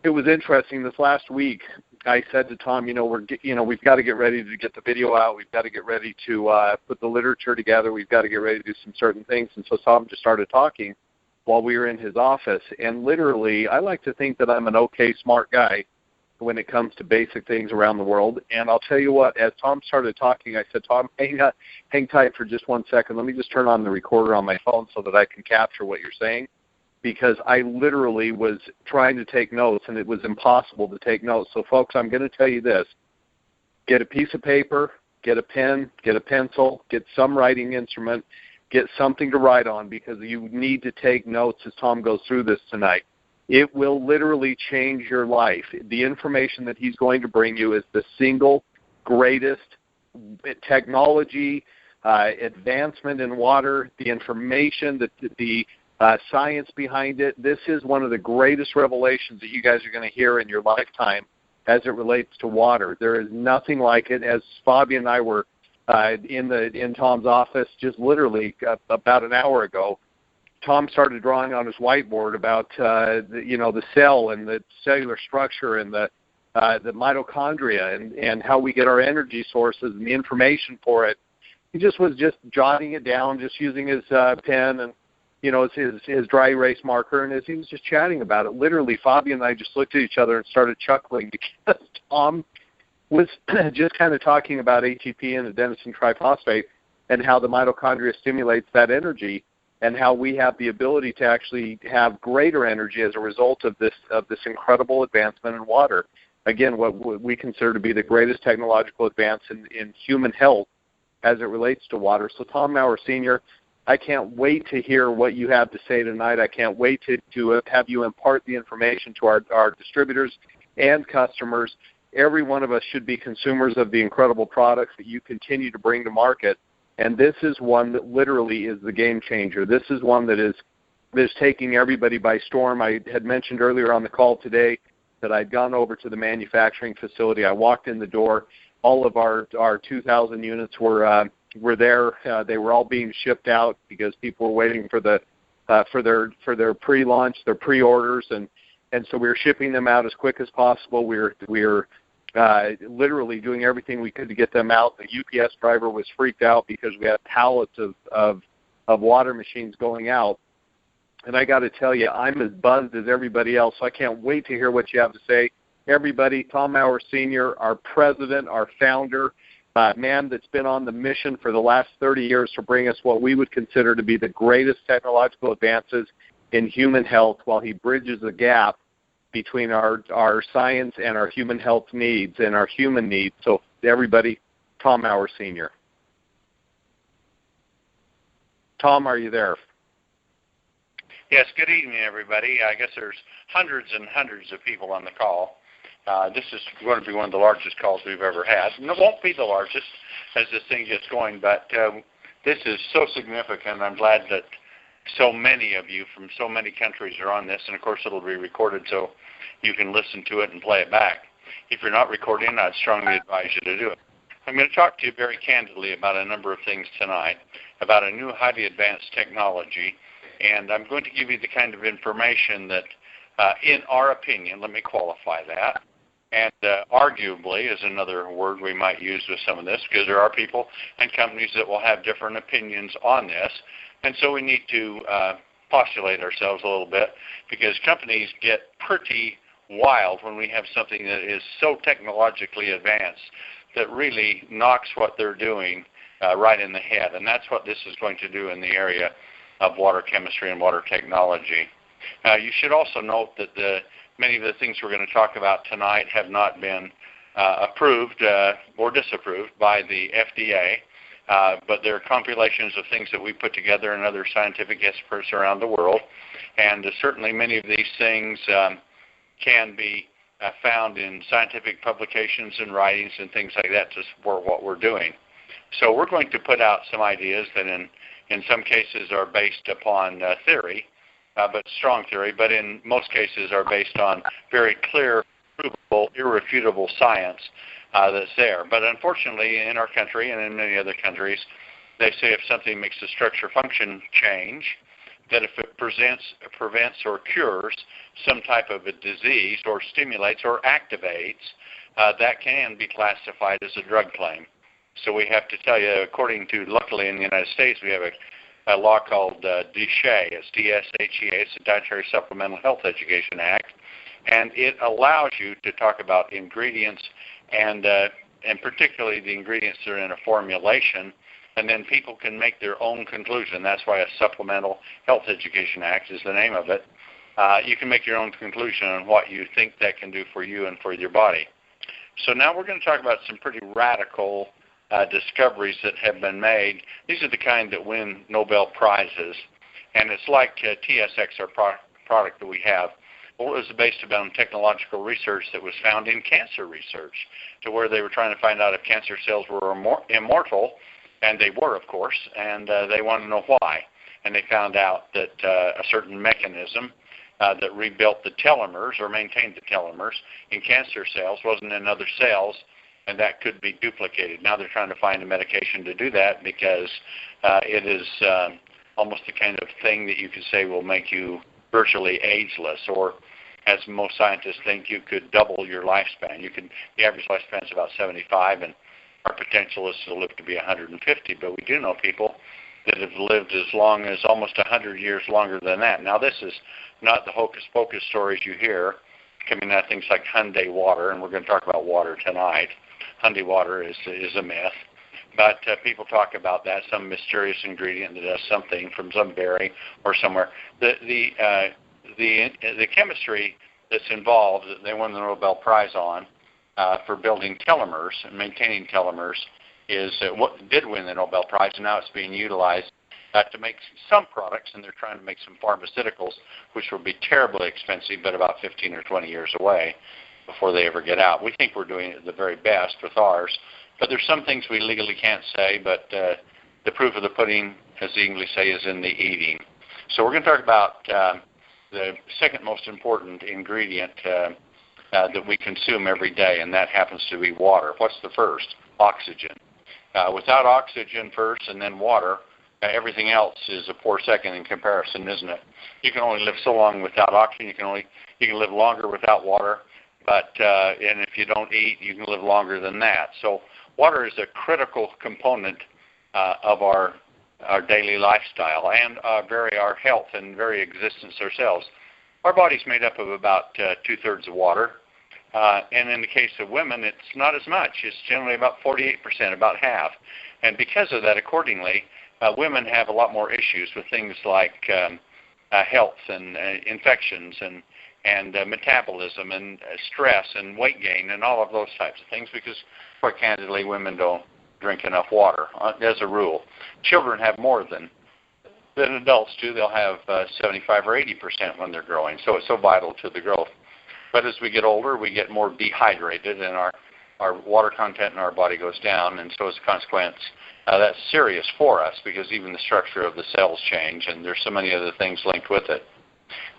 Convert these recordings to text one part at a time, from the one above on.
it was interesting. This last week, I said to Tom, we've got to get ready to get the video out. We've got to get ready to put the literature together. We've got to get ready to do some certain things. And so Tom just started talking while we were in his office. And literally, I like to think that I'm an okay, smart guy when it comes to basic things around the world. And I'll tell you what, as Tom started talking, I said, Tom, hang tight for just 1 second. Let me just turn on the recorder on my phone so that I can capture what you're saying, because I literally was trying to take notes, and it was impossible to take notes. So, folks, I'm going to tell you this. Get a piece of paper, get a pen, get a pencil, get some writing instrument, get something to write on, because you need to take notes as Tom goes through this tonight. It will literally change your life. The information that he's going to bring you is the single greatest technology, advancement in water, the information, the science behind it. This is one of the greatest revelations that you guys are going to hear in your lifetime as it relates to water. There is nothing like it. As Fabian and I were in Tom's office just literally about an hour ago, Tom started drawing on his whiteboard about the cell and the cellular structure and the mitochondria and how we get our energy sources and the information for it. He just was jotting it down, just using his pen and his dry erase marker, and as he was just chatting about it, literally Fabian and I just looked at each other and started chuckling because Tom was just kind of talking about ATP and adenosine triphosphate and how the mitochondria stimulates that energy, and how we have the ability to actually have greater energy as a result of this incredible advancement in water. Again, what we consider to be the greatest technological advance in human health as it relates to water. So Tom Mower Sr., I can't wait to hear what you have to say tonight. I can't wait to have you impart the information to our distributors and customers. Every one of us should be consumers of the incredible products that you continue to bring to market. And this is one that literally is the game changer. This is one that is taking everybody by storm. I had mentioned earlier on the call today that I'd gone over to the manufacturing facility. I walked in the door. All of our 2,000 units were there. They were all being shipped out because people were waiting for their pre-launch, their pre-orders, and so we were shipping them out as quick as possible. We were literally doing everything we could to get them out. The UPS driver was freaked out because we had pallets of water machines going out. And I got to tell you, I'm as buzzed as everybody else, so I can't wait to hear what you have to say. Everybody, Tom Mower Sr., our president, our founder, man that's been on the mission for the last 30 years to bring us what we would consider to be the greatest technological advances in human health, while he bridges the gap between our science and our human health needs and our human needs. So everybody, Tom Mower Sr. Tom, are you there? Yes, good evening, everybody. I guess there's hundreds and hundreds of people on the call. This is going to be one of the largest calls we've ever had. And it won't be the largest as this thing gets going, but this is so significant. I'm glad that so many of you from so many countries are on this, and of course it'll be recorded so you can listen to it and play it back. If you're not recording, I'd strongly advise you to do it. I'm going to talk to you very candidly about a number of things tonight, about a new highly advanced technology, and I'm going to give you the kind of information that, in our opinion, let me qualify that, and arguably is another word we might use with some of this, because there are people and companies that will have different opinions on this, and so we need to postulate ourselves a little bit, because companies get pretty wild when we have something that is so technologically advanced that really knocks what they're doing right in the head, and that's what this is going to do in the area of water chemistry and water technology. You should also note that many of the things we're going to talk about tonight have not been approved or disapproved by the FDA, but they're compilations of things that we put together and other scientific experts around the world, and certainly many of these things can be found in scientific publications and writings and things like that to support what we're doing. So we're going to put out some ideas that in some cases are based upon theory, but strong theory, but in most cases are based on very clear, provable, irrefutable science that's there. But unfortunately, in our country and in many other countries, they say if something makes the structure function change, that if it prevents or cures some type of a disease or stimulates or activates, that can be classified as a drug claim. So we have to tell you, according to, luckily in the United States, we have a law called DSHEA. It's DSHEA. It's the Dietary Supplemental Health Education Act. And it allows you to talk about ingredients and particularly the ingredients that are in a formulation, and then people can make their own conclusion. That's why a Supplemental Health Education Act is the name of it. You can make your own conclusion on what you think that can do for you and for your body. So now we're going to talk about some pretty radical discoveries that have been made. These are the kind that win Nobel Prizes. And it's like TSX, our product that we have. Well, it was based upon technological research that was found in cancer research, to where they were trying to find out if cancer cells were immortal, and they were, of course, and they wanted to know why. And they found out that a certain mechanism that rebuilt the telomeres or maintained the telomeres in cancer cells wasn't in other cells, and that could be duplicated. Now they're trying to find a medication to do that because it is almost the kind of thing that you could say will make you virtually ageless, or as most scientists think, you could double your lifespan. The average lifespan is about 75, and our potential is to live to be 150, but we do know people that have lived as long as almost 100 years longer than that. Now, this is not the hocus-pocus stories you hear coming out of things like Hyundai water, and we're going to talk about water tonight. Hyundai water is a myth, but people talk about that, some mysterious ingredient that does something from some berry or somewhere. The chemistry that's involved, that they won the Nobel Prize on for building telomeres and maintaining telomeres, is what did win the Nobel Prize, and now it's being utilized to make some products, and they're trying to make some pharmaceuticals, which will be terribly expensive, but about 15 or 20 years away before they ever get out. We think we're doing it the very best with ours, but there's some things we legally can't say, but the proof of the pudding, as the English say, is in the eating. So we're going to talk about the second most important ingredient that we consume every day, and that happens to be water. What's the first? Oxygen. Without oxygen first and then water, everything else is a poor second in comparison, isn't it? You can only live so long without oxygen. You can live longer without water, but and if you don't eat, you can live longer than that. So water is a critical component of our daily lifestyle and our health and very existence ourselves. Our body's made up of about 2/3 of water, and in the case of women, it's not as much. It's generally about 48%, about half. And because of that, accordingly, women have a lot more issues with things like health and infections and metabolism and stress and weight gain and all of those types of things, because, quite candidly, women don't drink enough water as a rule. Children have more than adults do. They'll have 75 or 80% when they're growing, so it's so vital to the growth. But as we get older, we get more dehydrated, and our water content in our body goes down, and so as a consequence, that's serious for us, because even the structure of the cells change, and there's so many other things linked with it.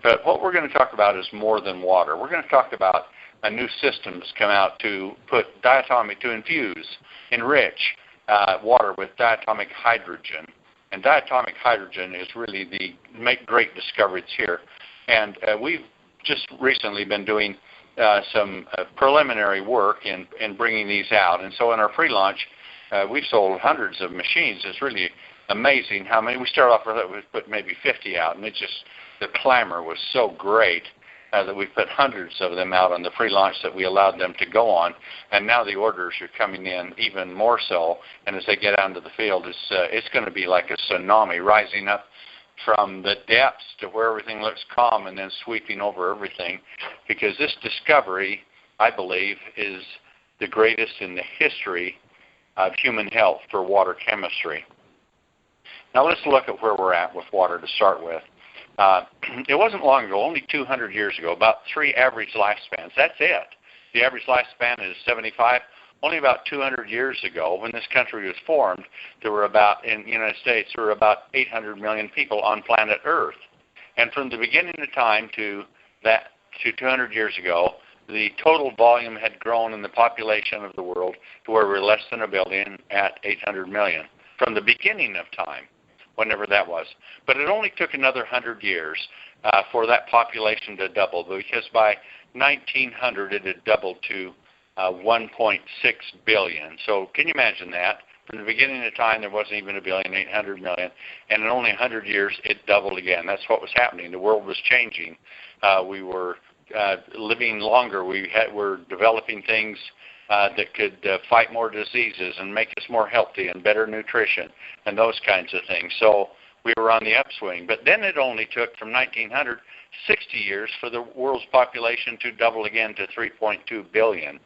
But what we're going to talk about is more than water. We're going to talk about a new system that's come out to enrich water with diatomic hydrogen. And diatomic hydrogen is really make great discoveries here. And we've just recently been doing some preliminary work in bringing these out. And so in our pre-launch, we've sold hundreds of machines. It's really amazing how many. We started off with we put maybe 50 out, and the clamor was so great that we put hundreds of them out on the pre-launch that we allowed them to go on. And now the orders are coming in even more so. And as they get out into the field, it's going to be like a tsunami rising up from the depths to where everything looks calm and then sweeping over everything, because this discovery, I believe, is the greatest in the history of human health for water chemistry. Now let's look at where we're at with water to start with. It wasn't long ago, only 200 years ago, about 3 average lifespans. That's it. The average lifespan is 75. Only about 200 years ago, when this country was formed, in the United States, there were about 800 million people on planet Earth. And from the beginning of time to 200 years ago, the total volume had grown in the population of the world to where we're less than a billion at 800 million. From the beginning of time. whenever that was. But it only took another 100 years for that population to double, because by 1900 it had doubled to 1.6 billion. So can you imagine that? From the beginning of time, there wasn't even 1,800 million, and in only 100 years, it doubled again. That's what was happening. The world was changing. We were living longer. We were developing things that could fight more diseases and make us more healthy and better nutrition and those kinds of things. So we were on the upswing. But then it only took from 1900 60 years for the world's population to double again to 3.2 billion.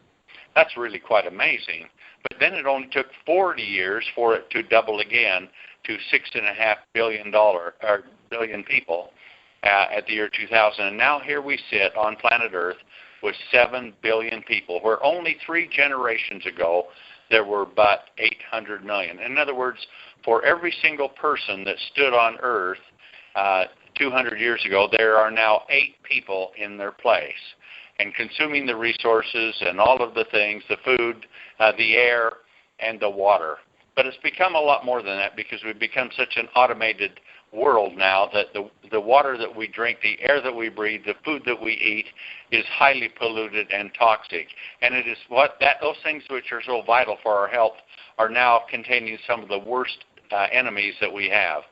That's really quite amazing. But then it only took 40 years for it to double again to $6.5 billion people at the year 2000. And now here we sit on planet Earth with 7 billion people, where only 3 generations ago there were but 800 million. In other words, for every single person that stood on Earth 200 years ago, there are now 8 people in their place, and consuming the resources and all of the things, the food, the air, and the water. But it's become a lot more than that, because we've become such an automated world now that the water that we drink, the air that we breathe, the food that we eat is highly polluted and toxic. And it is those things which are so vital for our health are now containing some of the worst enemies that we have.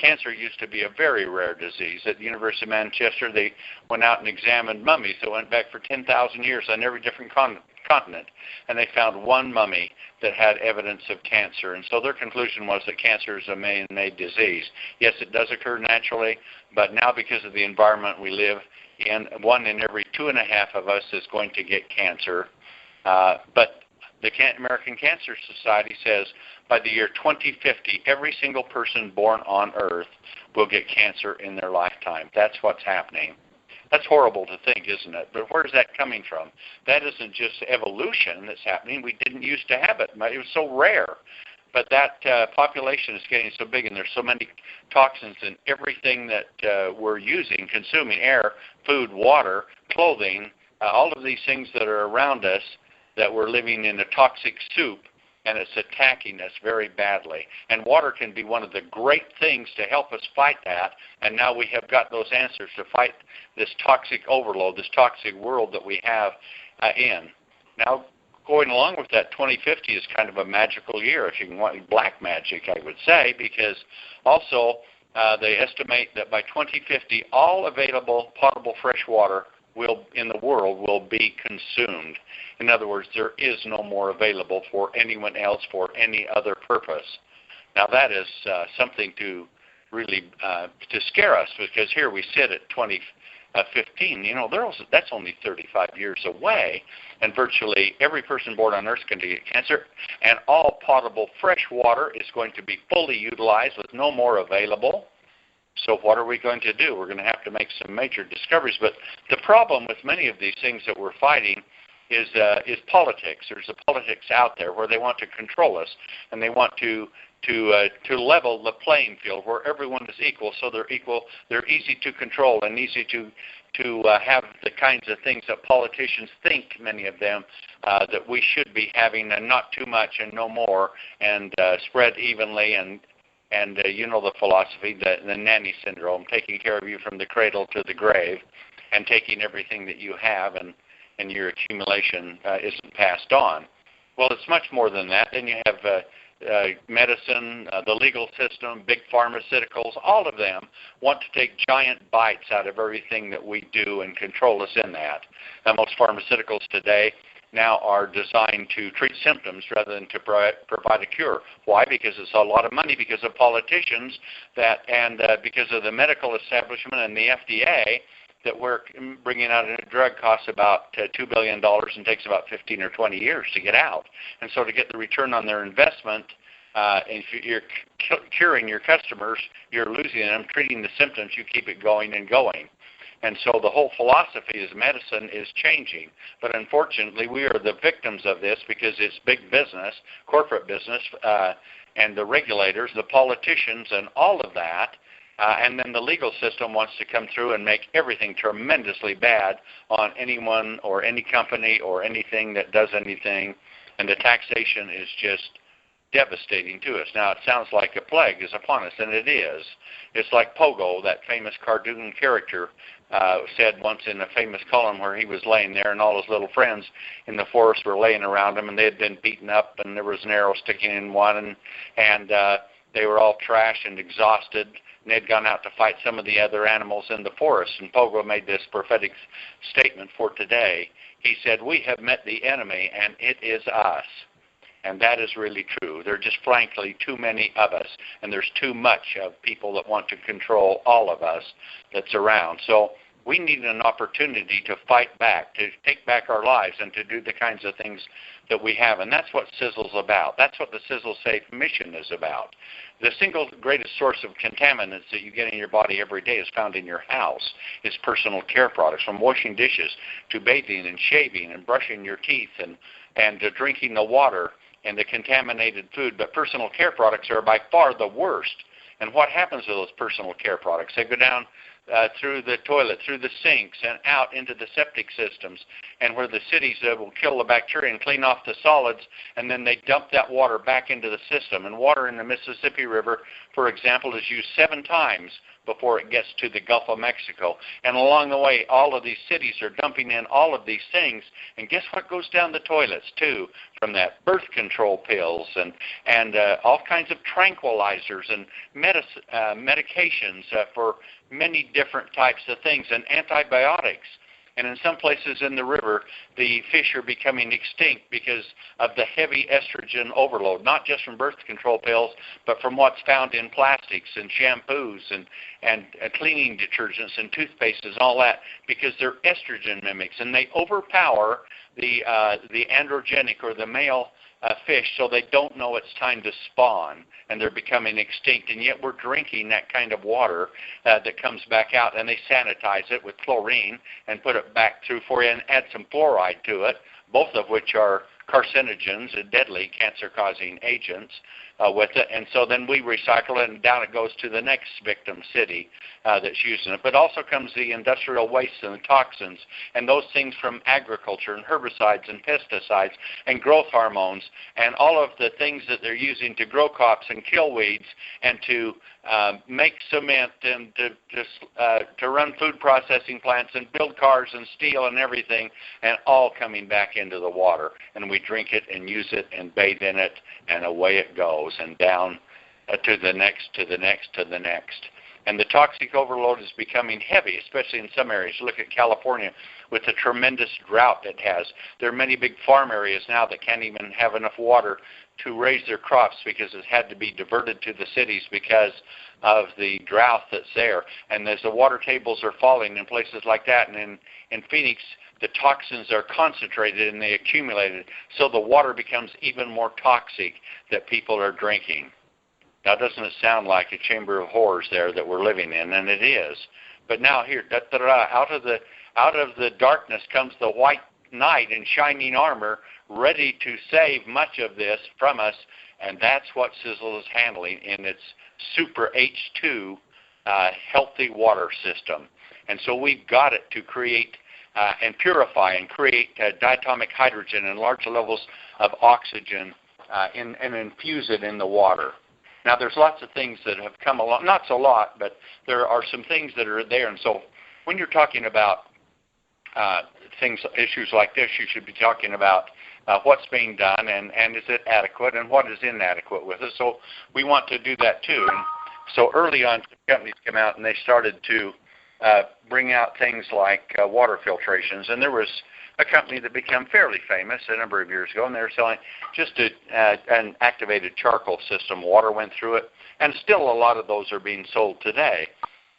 Cancer used to be a very rare disease. At the University of Manchester, they went out and examined mummies that went back for 10,000 years on every different continent, and they found one mummy that had evidence of cancer. And so their conclusion was that cancer is a man-made disease. Yes, it does occur naturally, but now because of the environment we live in, 1 in every 2.5 of us is going to get cancer. But the American Cancer Society says by the year 2050, every single person born on Earth will get cancer in their lifetime. That's what's happening. That's horrible to think, isn't it? But where's that coming from? That isn't just evolution that's happening. We didn't used to have it. It was so rare. But that population is getting so big, and there's so many toxins in everything that we're using, consuming: air, food, water, clothing, all of these things that are around us, that we're living in a toxic soup, and it's attacking us very badly. And water can be one of the great things to help us fight that, and now we have got those answers to fight this toxic overload, this toxic world that we have in. Now, going along with that, 2050 is kind of a magical year, if you can want black magic, I would say, because also they estimate that by 2050, all available potable fresh water in the world will be consumed. In other words, there is no more available for anyone else for any other purpose. Now that is something to really to scare us, because here we sit at 2015. You know, that's only 35 years away, and virtually every person born on Earth is going to get cancer, and all potable fresh water is going to be fully utilized with no more available. So what are we going to do? We're going to have to make some major discoveries. But the problem with many of these things that we're fighting is politics. There's a politics out there where they want to control us, and they want to level the playing field where everyone is equal. So they're equal. They're easy to control and easy to have the kinds of things that politicians think, many of them, that we should be having, and not too much and no more, and spread evenly. And you know the philosophy, the nanny syndrome, taking care of you from the cradle to the grave, and taking everything that you have and your accumulation isn't passed on. Well, it's much more than that. Then you have medicine, the legal system, big pharmaceuticals. All of them want to take giant bites out of everything that we do and control us in that. Now, most pharmaceuticals today now are designed to treat symptoms rather than to provide a cure. Why? Because it's a lot of money, because of politicians and because of the medical establishment and the FDA, that we're bringing out a new drug costs about $2 billion and takes about 15 or 20 years to get out. And so to get the return on their investment, if you're curing your customers, you're losing them. Treating the symptoms, you keep it going and going. And so the whole philosophy of medicine is changing. But unfortunately, we are the victims of this, because it's big business, corporate business, and the regulators, the politicians, and all of that. And then the legal system wants to come through and make everything tremendously bad on anyone or any company or anything that does anything. And the taxation is just devastating to us. Now, it sounds like a plague is upon us, and it is. It's like Pogo, that famous cartoon character, said once in a famous column where he was laying there and all his little friends in the forest were laying around him, and they had been beaten up, and there was an arrow sticking in one, and they were all trashed and exhausted, and they'd gone out to fight some of the other animals in the forest. And Pogo made this prophetic statement for today. He said, "We have met the enemy, and it is us." And that is really true. There are just frankly too many of us, and there's too much of people that want to control all of us that's around. So we need an opportunity to fight back, to take back our lives, and to do the kinds of things that we have. And that's what Sisel's about. That's what the Sisel Safe mission is about. The single greatest source of contaminants that you get in your body every day is found in your house. It's personal care products, from washing dishes to bathing and shaving and brushing your teeth and drinking the water and the contaminated food. But personal care products are by far the worst. And what happens to those personal care products? They go down through the toilet, through the sinks, and out into the septic systems, and where the cities will kill the bacteria and clean off the solids, and then they dump that water back into the system. And water in the Mississippi River, for example, is used 7 times before it gets to the Gulf of Mexico. And along the way, all of these cities are dumping in all of these things, and guess what goes down the toilets too? From that, birth control pills and all kinds of tranquilizers and medications for many different types of things, and antibiotics. And in some places in the river, the fish are becoming extinct because of the heavy estrogen overload, not just from birth control pills, but from what's found in plastics and shampoos and cleaning detergents and toothpastes and all that, because they're estrogen mimics, and they overpower the androgenic or the male fish, so they don't know it's time to spawn, and they're becoming extinct. And yet we're drinking that kind of water that comes back out, and they sanitize it with chlorine and put it back through for you and add some fluoride to it, both of which are carcinogens and deadly cancer-causing agents with it. And so then we recycle it, and down it goes to the next victim city that's using it. But also comes the industrial waste and the toxins, and those things from agriculture, and herbicides and pesticides and growth hormones, and all of the things that they're using to grow crops and kill weeds and to make cement and to run food processing plants and build cars and steel and everything, and all coming back into the water. And we drink it and use it and bathe in it, and away it goes, and down to the next, to the next, to the next. And the toxic overload is becoming heavy, especially in some areas. Look at California with the tremendous drought it has. There are many big farm areas now that can't even have enough water to raise their crops because it had to be diverted to the cities because of the drought that's there. And as the water tables are falling in places like that, and in Phoenix, the toxins are concentrated and they accumulated, so the water becomes even more toxic that people are drinking. Now, doesn't it sound like a chamber of horrors there that we're living in? And it is. But now here, out of the darkness comes the white knight in shining armor, ready to save much of this from us, and that's what Sisel is handling in its Super H2 healthy water system. And so we've got it to create and purify and create diatomic hydrogen and large levels of oxygen and infuse it in the water. Now, there's lots of things that have come along, not so lot, but there are some things that are there. And so when you're talking about issues like this, you should be talking about what's being done and is it adequate and what is inadequate with it. So we want to do that too. And so early on, companies came out and they started to bring out things like water filtrations. And there was a company that became fairly famous a number of years ago, and they were selling just an activated charcoal system. Water went through it, and still a lot of those are being sold today.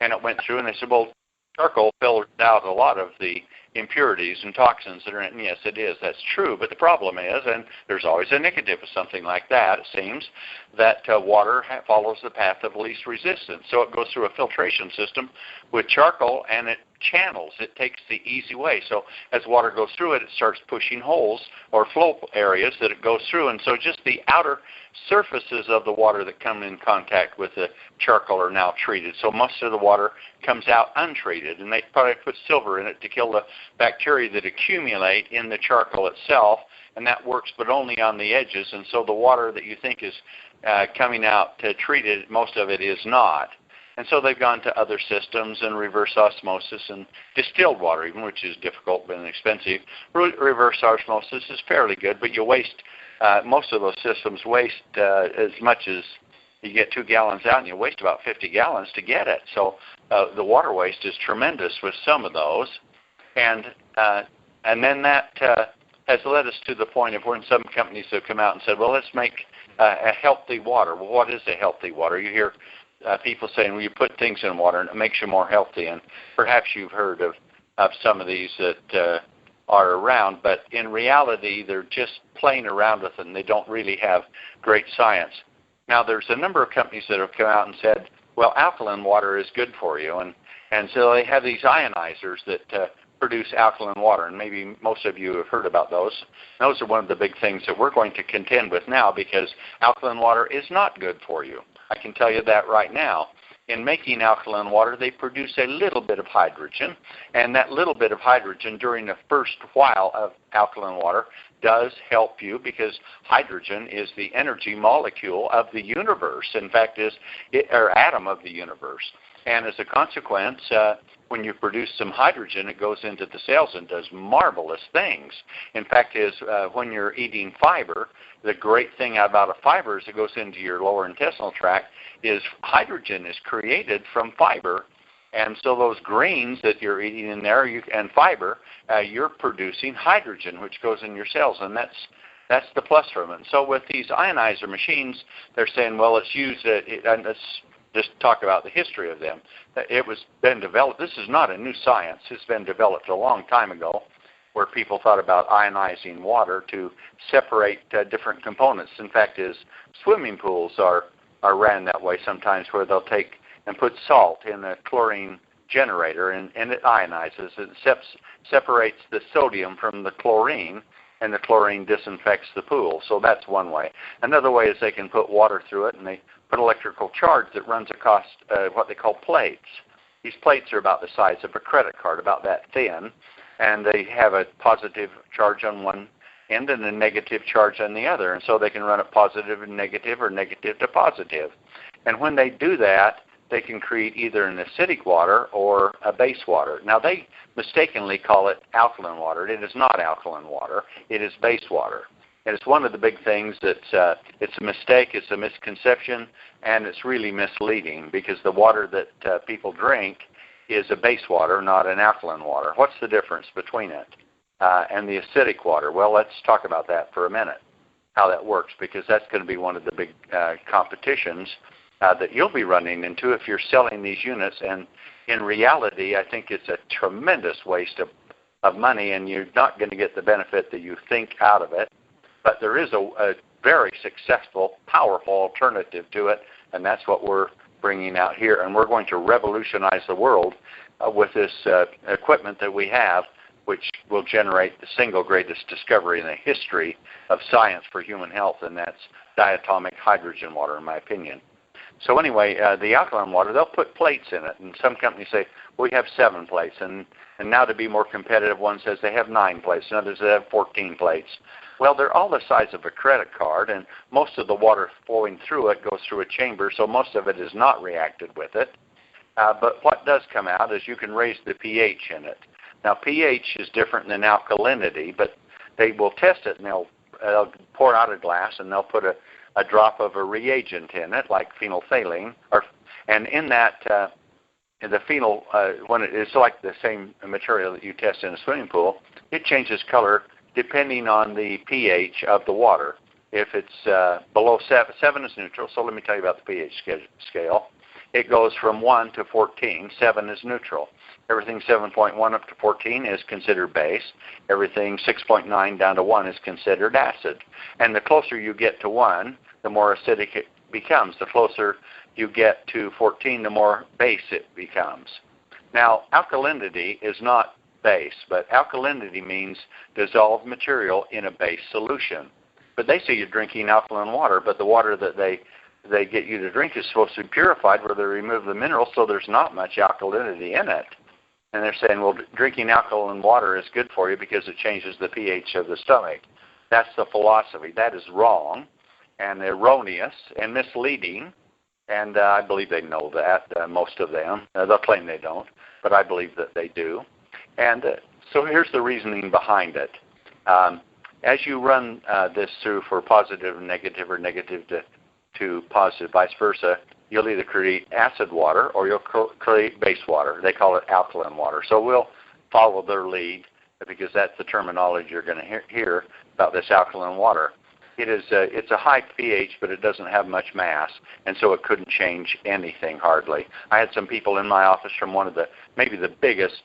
And it went through, and they said, well, charcoal filters out a lot of the impurities and toxins that are in it. And yes, it is. That's true. But the problem is, and there's always a negative of something like that, it seems, that water follows the path of least resistance. So it goes through a filtration system with charcoal, and it channels. It takes the easy way. So as water goes through it, it starts pushing holes or flow areas that it goes through. And so just the outer surfaces of the water that come in contact with the charcoal are now treated. So most of the water comes out untreated. And they probably put silver in it to kill the bacteria that accumulate in the charcoal itself. And that works, but only on the edges. And so the water that you think is coming out treated, most of it is not. And so they've gone to other systems and reverse osmosis and distilled water even, which is difficult but expensive. Reverse osmosis is fairly good, but you waste, most of those systems waste as much as you get 2 gallons out, and you waste about 50 gallons to get it. So the water waste is tremendous with some of those. And then that has led us to the point of when some companies have come out and said, well, let's make a healthy water. Well, what is a healthy water? You hear people saying, well, you put things in water and it makes you more healthy. And perhaps you've heard of some of these that are around, but in reality, they're just playing around with it and they don't really have great science. Now, there's a number of companies that have come out and said, well, alkaline water is good for you. And so they have these ionizers that produce alkaline water, and maybe most of you have heard about those. Those are one of the big things that we're going to contend with now, because alkaline water is not good for you. I can tell you that right now. In making alkaline water, they produce a little bit of hydrogen, and that little bit of hydrogen during the first while of alkaline water does help you, because hydrogen is the energy molecule of the universe. In fact, or atom of the universe. And as a consequence, when you produce some hydrogen, it goes into the cells and does marvelous things. In fact, when you're eating fiber, the great thing about a fiber is it goes into your lower intestinal tract, is hydrogen is created from fiber. And so those grains that you're eating in there and fiber, you're producing hydrogen, which goes in your cells. And that's the plus from it. So with these ionizer machines, they're saying, well, let's use it, and let's just talk about the history of them. It was been developed. This is not a new science. It's been developed a long time ago, where people thought about ionizing water to separate different components. In fact, swimming pools are ran that way sometimes, where they'll take and put salt in a chlorine generator, and it ionizes. It separates the sodium from the chlorine, and the chlorine disinfects the pool. So that's one way. Another way is they can put water through it, and they put electrical charge that runs across what they call plates. These plates are about the size of a credit card, about that thin, and they have a positive charge on one end and a negative charge on the other. And so they can run it positive and negative, or negative to positive. And when they do that, they can create either an acidic water or a base water. Now, they mistakenly call it alkaline water. It is not alkaline water. It is base water. And it's one of the big things that's it's a mistake, it's a misconception, and it's really misleading, because the water that people drink is a base water, not an alkaline water. What's the difference between it and the acidic water? Well, let's talk about that for a minute, how that works, because that's going to be one of the big competitions that you'll be running into if you're selling these units. And in reality, I think it's a tremendous waste of money, and you're not going to get the benefit that you think out of it. But there is a very successful, powerful alternative to it, and that's what we're bringing out here. And we're going to revolutionize the world with this equipment that we have, which will generate the single greatest discovery in the history of science for human health, and that's diatomic hydrogen water, in my opinion. So anyway, the alkaline water, they'll put plates in it, and some companies say, well, we have 7 plates, and now to be more competitive, one says they have 9 plates, and others have 14 plates. Well, they're all the size of a credit card, and most of the water flowing through it goes through a chamber, so most of it is not reacted with it. But what does come out is you can raise the pH in it. Now, pH is different than alkalinity, but they will test it, and they'll pour out a glass, and they'll put a drop of a reagent in it, like phenolphthalein, and in that, the phenol, when it's like the same material that you test in a swimming pool, it changes color depending on the pH of the water. If it's below 7 is neutral, so let me tell you about the pH scale. It goes from 1 to 14. 7 is neutral. Everything 7.1 up to 14 is considered base. Everything 6.9 down to 1 is considered acid. And the closer you get to 1, the more acidic it becomes. The closer you get to 14, the more base it becomes. Now, alkalinity is not base, but alkalinity means dissolved material in a base solution. But they say you're drinking alkaline water, but the water that they get you to drink is supposed to be purified where they remove the minerals, so there's not much alkalinity in it. And they're saying, well, drinking alkaline water is good for you because it changes the pH of the stomach. That's the philosophy. That is wrong and erroneous and misleading, and I believe they know that, most of them. They'll claim they don't, but I believe that they do. And so here's the reasoning behind it. As you run this through for positive and negative or negative to positive, vice versa, you'll either create acid water or you'll create base water. They call it alkaline water. So we'll follow their lead because that's the terminology you're going to hear about this alkaline water. It's a high pH, but it doesn't have much mass, and so it couldn't change anything hardly. I had some people in my office from one of maybe the biggest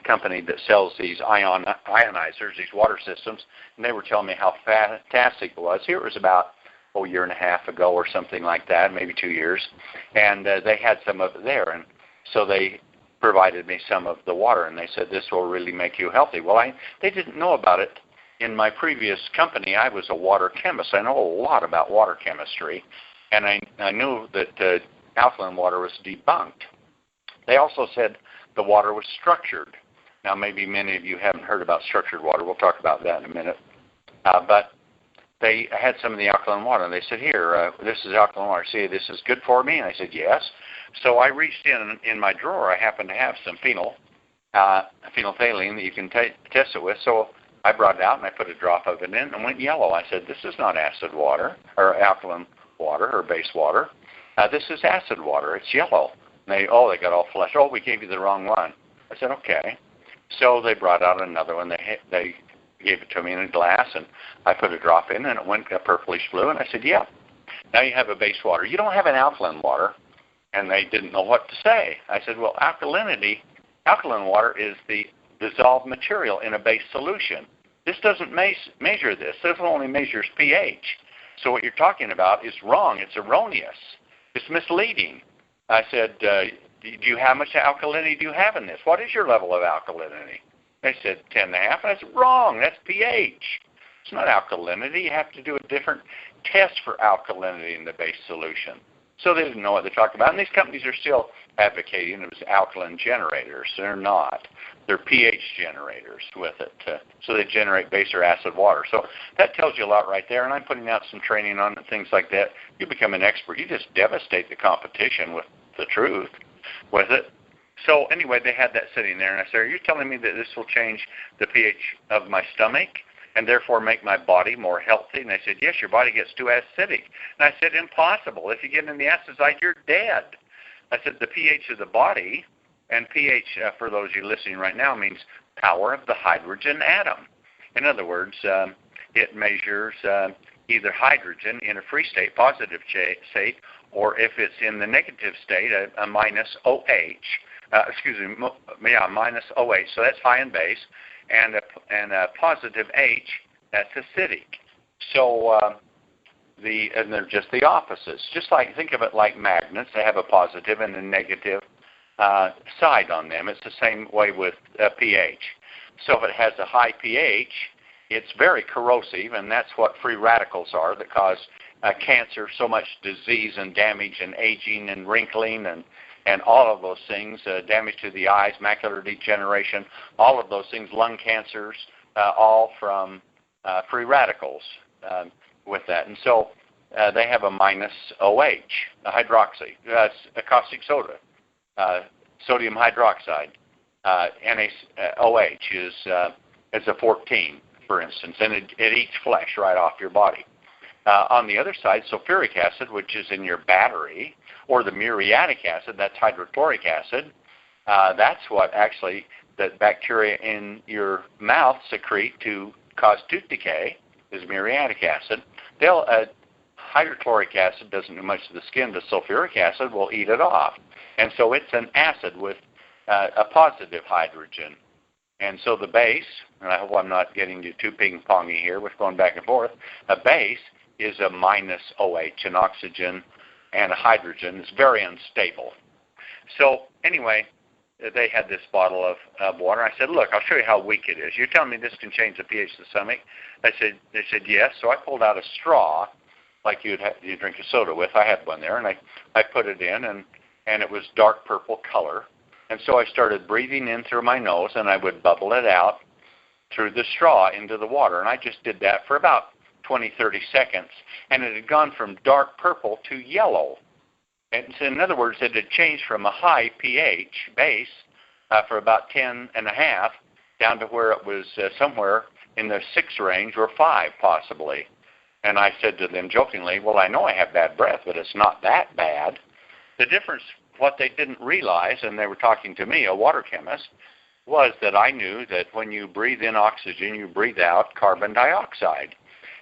company that sells these ionizers, these water systems, and they were telling me how fantastic it was. Here it was about a year and a half ago or something like that, maybe 2 years, and they had some of it there, and so they provided me some of the water, and they said, this will really make you healthy. Well, they didn't know about it. In my previous company, I was a water chemist. I know a lot about water chemistry, and I knew that alkaline water was debunked. They also said the water was structured. Now, maybe many of you haven't heard about structured water. We'll talk about that in a minute. But they had some of the alkaline water, and they said, here, this is alkaline water. See, this is good for me? And I said, yes. So I reached in my drawer. I happened to have some phenolphthalein that you can test it with. So I brought it out, and I put a drop of it in, and went yellow. I said, this is not acid water, or alkaline water, or base water. This is acid water. It's yellow. And they got all flushed. Oh, we gave you the wrong one. I said, okay. So they brought out another one. They gave it to me in a glass, and I put a drop in, and it went purplish blue. And I said, yeah, now you have a base water. You don't have an alkaline water. And they didn't know what to say. I said, well, alkaline water is the dissolved material in a base solution. This doesn't measure this. This only measures pH. So what you're talking about is wrong. It's erroneous. It's misleading. I said, how much alkalinity do you have in this? What is your level of alkalinity? They said 10.5. And I said, wrong. That's pH. It's not alkalinity. You have to do a different test for alkalinity in the base solution. So they didn't know what they talked about. And these companies are still advocating it was alkaline generators. They're not. They're pH generators with it. So they generate base or acid water. So that tells you a lot right there. And I'm putting out some training on it, things like that. You become an expert. You just devastate the competition with the truth with it. So anyway, they had that sitting there. And I said, are you telling me that this will change the pH of my stomach and therefore make my body more healthy? And they said, yes, your body gets too acidic. And I said, impossible. If you get in the acid side, you're dead. I said, the pH of the body, and pH, for those of you listening right now, means power of the hydrogen atom. In other words, it measures either hydrogen in a free state, positive state, or if it's in the negative state, a minus OH. Minus OH. So that's high in base. And a positive H, that's acidic. So and they're just the opposites. Just like, think of it like magnets. They have a positive and a negative side on them. It's the same way with pH. So if it has a high pH, it's very corrosive, and that's what free radicals are that cause cancer, so much disease and damage and aging and wrinkling and all of those things, damage to the eyes, macular degeneration, all of those things, lung cancers, all from free radicals with that. And so they have a minus OH, a hydroxy, a caustic soda, sodium hydroxide. NaOH is a 14, for instance, and it eats flesh right off your body. On the other side, sulfuric acid, which is in your battery, or the muriatic acid, that's hydrochloric acid, that's what actually the bacteria in your mouth secrete to cause tooth decay, is muriatic acid. Hydrochloric acid doesn't do much to the skin, but sulfuric acid will eat it off. And so it's an acid with a positive hydrogen. And so the base, and I hope I'm not getting you too ping-pongy here with going back and forth, a base is a minus OH, an oxygen and a hydrogen. It's very unstable. So anyway, they had this bottle of water. I said, look, I'll show you how weak it is. You're telling me this can change the pH of the stomach? They said, yes. So I pulled out a straw, like you drink a soda with. I had one there, and I put it in, and it was dark purple color. And so I started breathing in through my nose, and I would bubble it out through the straw into the water. And I just did that for about 20, 30 seconds. And it had gone from dark purple to yellow. And so in other words, it had changed from a high pH base for about 10.5 down to where it was somewhere in the 6 range or 5 possibly. And I said to them jokingly, well, I know I have bad breath, but it's not that bad. The difference, what they didn't realize, and they were talking to me, a water chemist, was that I knew that when you breathe in oxygen, you breathe out carbon dioxide.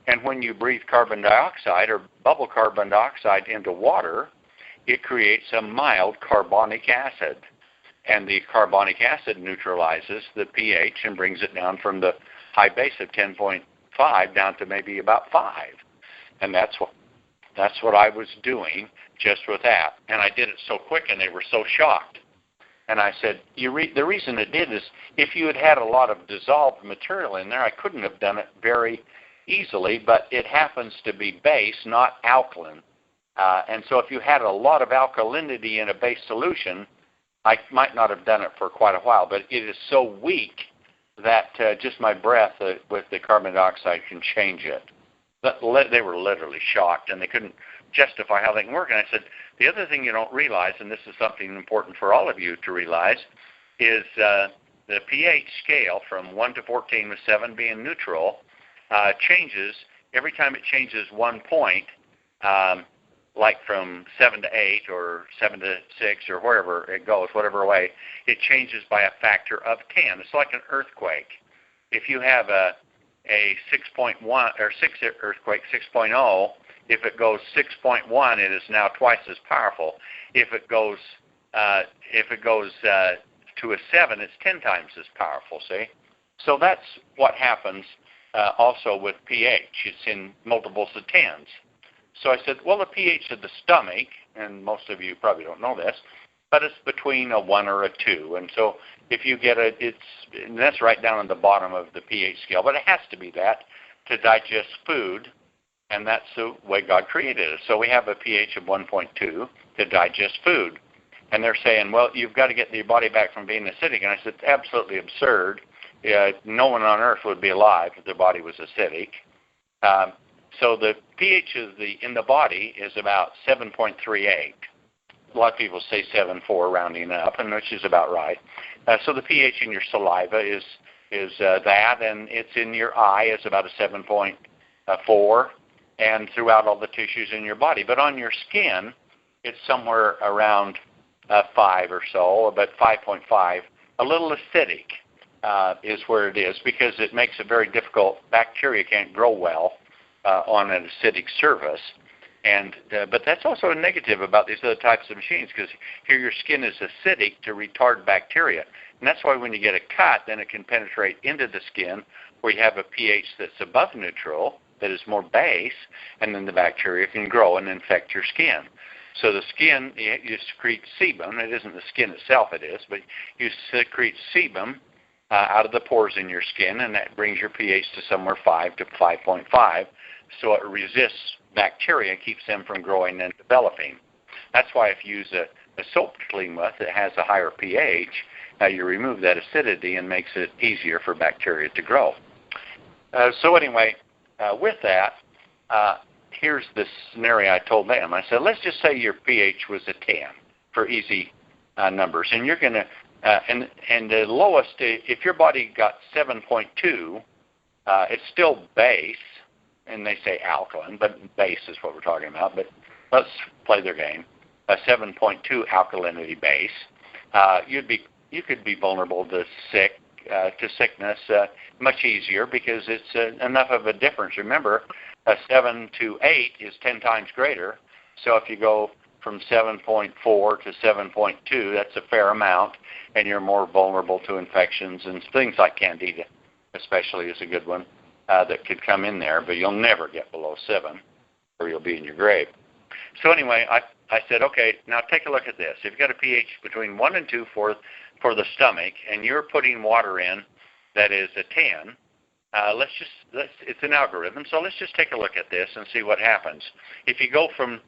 And when you breathe carbon dioxide or bubble carbon dioxide into water, it creates a mild carbonic acid. And the carbonic acid neutralizes the pH and brings it down from the high base of 10.5 down to maybe about 5. And that's what I was doing just with that. And I did it so quick, and they were so shocked. And I said, the reason it did is if you had a lot of dissolved material in there, I couldn't have done it very easily, but it happens to be base, not alkaline. And so if you had a lot of alkalinity in a base solution, I might not have done it for quite a while, but it is so weak that just my breath with the carbon dioxide can change it. They were literally shocked, and they couldn't justify how they can work. And I said, the other thing you don't realize, and this is something important for all of you to realize, is the pH scale from 1 to 14 with 7 being neutral changes every time it changes 1 point, like from 7 to 8 or 7 to 6 or wherever it goes, whatever way, it changes by a factor of 10. It's like an earthquake. If you have a 6.1 or 6 earthquake 6.0, if it goes 6.1, it is now twice as powerful. If it goes to a 7, it's 10 times as powerful. See, so that's what happens also with pH. It's in multiples of 10s. So I said, well, the pH of the stomach, and most of you probably don't know this, but it's between a 1 or a 2. And so if you get and that's right down at the bottom of the pH scale, but it has to be that to digest food, and that's the way God created it. So we have a pH of 1.2 to digest food. And they're saying, well, you've got to get your body back from being acidic. And I said, it's absolutely absurd. No one on earth would be alive if their body was acidic. So the pH in the body is about 7.38. A lot of people say 7.4 rounding up, and which is about right. So the pH in your saliva is that, and it's in your eye is about a 7.4, and throughout all the tissues in your body. But on your skin, it's somewhere around 5 or so, but 5.5. A little acidic is where it is, because it makes it very difficult. Bacteria can't grow well on an acidic surface. And but that's also a negative about these other types of machines, because here your skin is acidic to retard bacteria. And that's why when you get a cut, then it can penetrate into the skin where you have a pH that's above neutral, that is more base, and then the bacteria can grow and infect your skin. So the skin, you secrete sebum. It isn't the skin itself, it is, but you secrete sebum out of the pores in your skin, and that brings your pH to somewhere 5 to 5.5. So it resists bacteria and keeps them from growing and developing. That's why if you use a soap to clean with that has a higher pH, you remove that acidity and makes it easier for bacteria to grow. So anyway, with that, here's the scenario I told them. I said, let's just say your pH was a 10 for easy numbers, and you're going to, and the lowest, if your body got 7.2, it's still base, and they say alkaline, but base is what we're talking about. But let's play their game. A 7.2 alkalinity base. You could be vulnerable to sickness much easier, because it's enough of a difference. Remember, a 7 to 8 is 10 times greater. So if you go from 7.4 to 7.2, that's a fair amount, and you're more vulnerable to infections, and things like candida especially is a good one. That could come in there, but you'll never get below 7, or you'll be in your grave. So anyway, I said, okay, now take a look at this. If you've got a pH between 1 and 2 for the stomach, and you're putting water in that is a 10, it's an algorithm, so let's just take a look at this and see what happens. If you go from,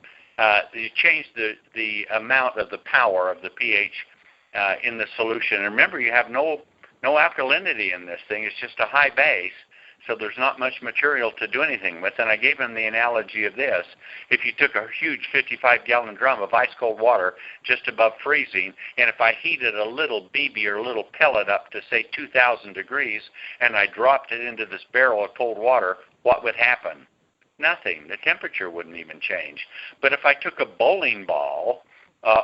you change the amount of the power of the pH in the solution, and remember you have no alkalinity in this thing, it's just a high base, so there's not much material to do anything with. And I gave him the analogy of this. If you took a huge 55-gallon drum of ice-cold water just above freezing, and if I heated a little BB or a little pellet up to, say, 2,000 degrees, and I dropped it into this barrel of cold water, what would happen? Nothing. The temperature wouldn't even change. But if I took a bowling ball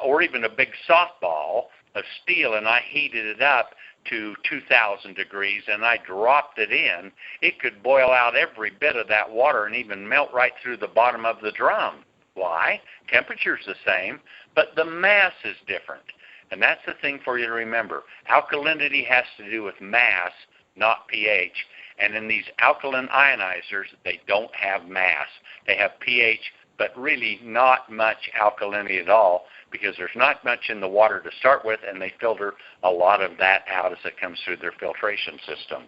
or even a big softball of steel and I heated it up to 2,000 degrees and I dropped it in, it could boil out every bit of that water and even melt right through the bottom of the drum. Why? Temperature's the same, but the mass is different. And that's the thing for you to remember. Alkalinity has to do with mass, not pH. And in these alkaline ionizers, they don't have mass. They have pH, but really not much alkalinity at all, because there's not much in the water to start with, and they filter a lot of that out as it comes through their filtration system.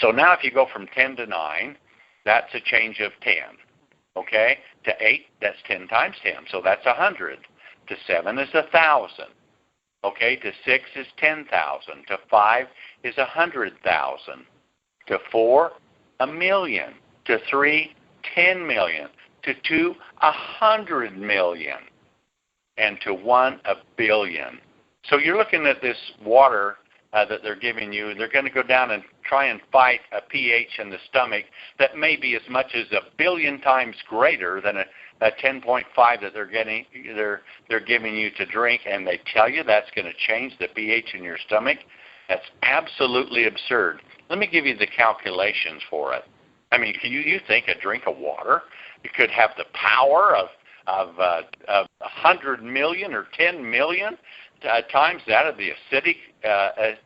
So now if you go from 10 to 9, that's a change of 10. Okay? To 8, that's 10 times 10, so that's 100. To 7 is 1,000. Okay? To 6 is 10,000. To 5 is 100,000. To 4, 1,000,000. To 3, 10 million. To 2, 100 million. And to 1, 1 billion. So you're looking at this water that they're giving you. They're going to go down and try and fight a pH in the stomach that may be as much as 1 billion times greater than a 10.5 that they're giving you to drink, and they tell you that's going to change the pH in your stomach. That's absolutely absurd. Let me give you the calculations for it. I mean, can you think a drink of water, it could have the power of 100 million or 10 million times that of the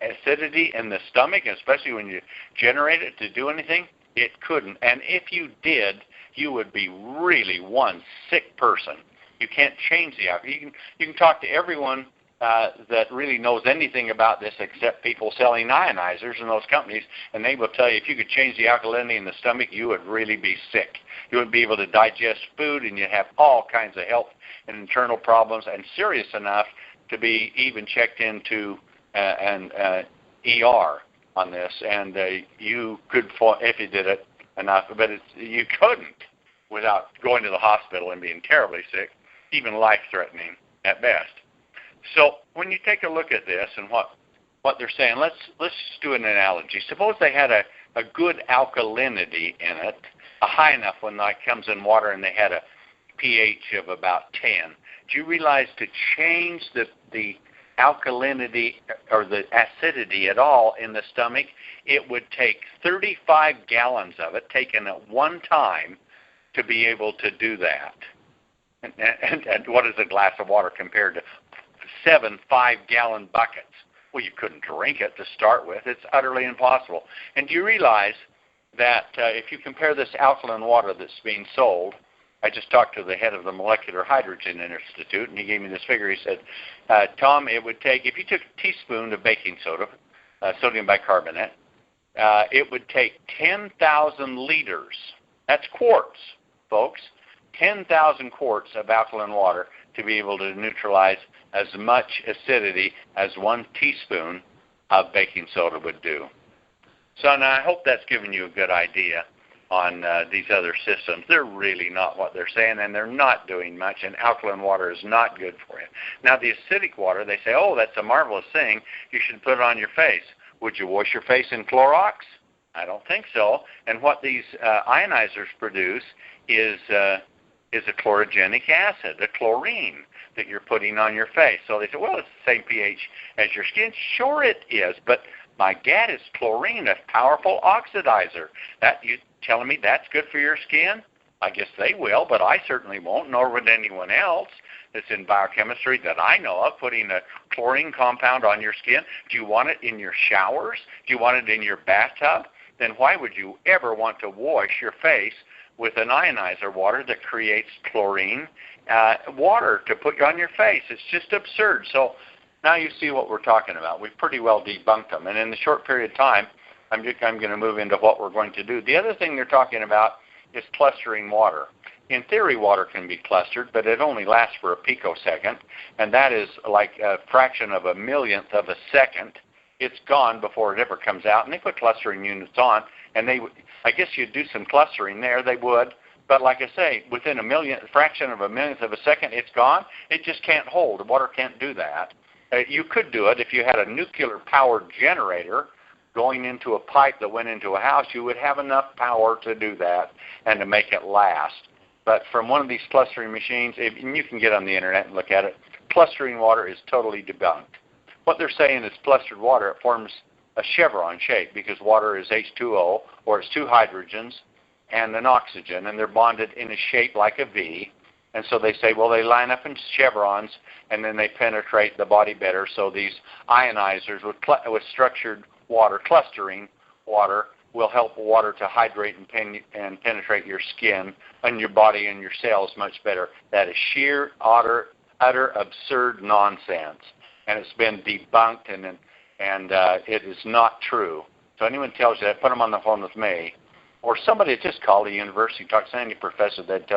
acidity in the stomach, especially when you generate it to do anything? It couldn't. And if you did, you would be really one sick person. You can't change the alcohol. You can talk to everyone that really knows anything about this except people selling ionizers in those companies, and they will tell you if you could change the alkalinity in the stomach, you would really be sick. You wouldn't be able to digest food, and you'd have all kinds of health and internal problems, and serious enough to be even checked into an ER on this. And you could fall if you did it enough, but you couldn't without going to the hospital and being terribly sick, even life-threatening at best. So when you take a look at this and what they're saying, let's just do an analogy. Suppose they had a good alkalinity in it, a high enough when it comes in water, and they had a pH of about 10. Do you realize to change the alkalinity or the acidity at all in the stomach, it would take 35 gallons of it taken at one time to be able to do that? And what is a glass of water compared to 7 5-gallon buckets? Well, you couldn't drink it to start with. It's utterly impossible. And do you realize that if you compare this alkaline water that's being sold, I just talked to the head of the Molecular Hydrogen Institute, and he gave me this figure. He said, Tom, it would take, if you took a teaspoon of baking soda, sodium bicarbonate, it would take 10,000 liters. That's quarts, folks. 10,000 quarts of alkaline water to be able to neutralize as much acidity as 1 teaspoon of baking soda would do. So now I hope that's given you a good idea on these other systems. They're really not what they're saying, and they're not doing much, and alkaline water is not good for you. Now the acidic water, they say, oh, that's a marvelous thing. You should put it on your face. Would you wash your face in Clorox? I don't think so. And what these ionizers produce is a chlorogenic acid, a chlorine that you're putting on your face. So they say, well, it's the same pH as your skin. Sure it is, but my gad is chlorine, a powerful oxidizer. That you telling me that's good for your skin? I guess they will, but I certainly won't, nor would anyone else that's in biochemistry that I know of, putting a chlorine compound on your skin. Do you want it in your showers? Do you want it in your bathtub? Then why would you ever want to wash your face with an ionizer water that creates chlorine water to put on your face. It's just absurd. So now you see what we're talking about. We've pretty well debunked them. And in the short period of time, I'm going to move into what we're going to do. The other thing they're talking about is clustering water. In theory, water can be clustered, but it only lasts for a picosecond, and that is like a fraction of a millionth of a second. It's gone before it ever comes out, and they put clustering units on, and I guess you'd do some clustering there, they would, but like I say, within fraction of a millionth of a second, it's gone. It just can't hold. The water can't do that. You could do it if you had a nuclear-powered generator going into a pipe that went into a house. You would have enough power to do that and to make it last. But from one of these clustering machines, and you can get on the internet and look at it, clustering water is totally debunked. What they're saying is clustered water, it forms a chevron shape because water is H2O, or it's two hydrogens and an oxygen, and they're bonded in a shape like a V. And so they say, well, they line up in chevrons, and then they penetrate the body better. So these ionizers with structured water, clustering water, will help water to hydrate and penetrate your skin and your body and your cells much better. That is sheer, utter absurd nonsense, and it's been debunked, and it is not true. So anyone tells you that, put them on the phone with me, or somebody just called the university, talk to any professor that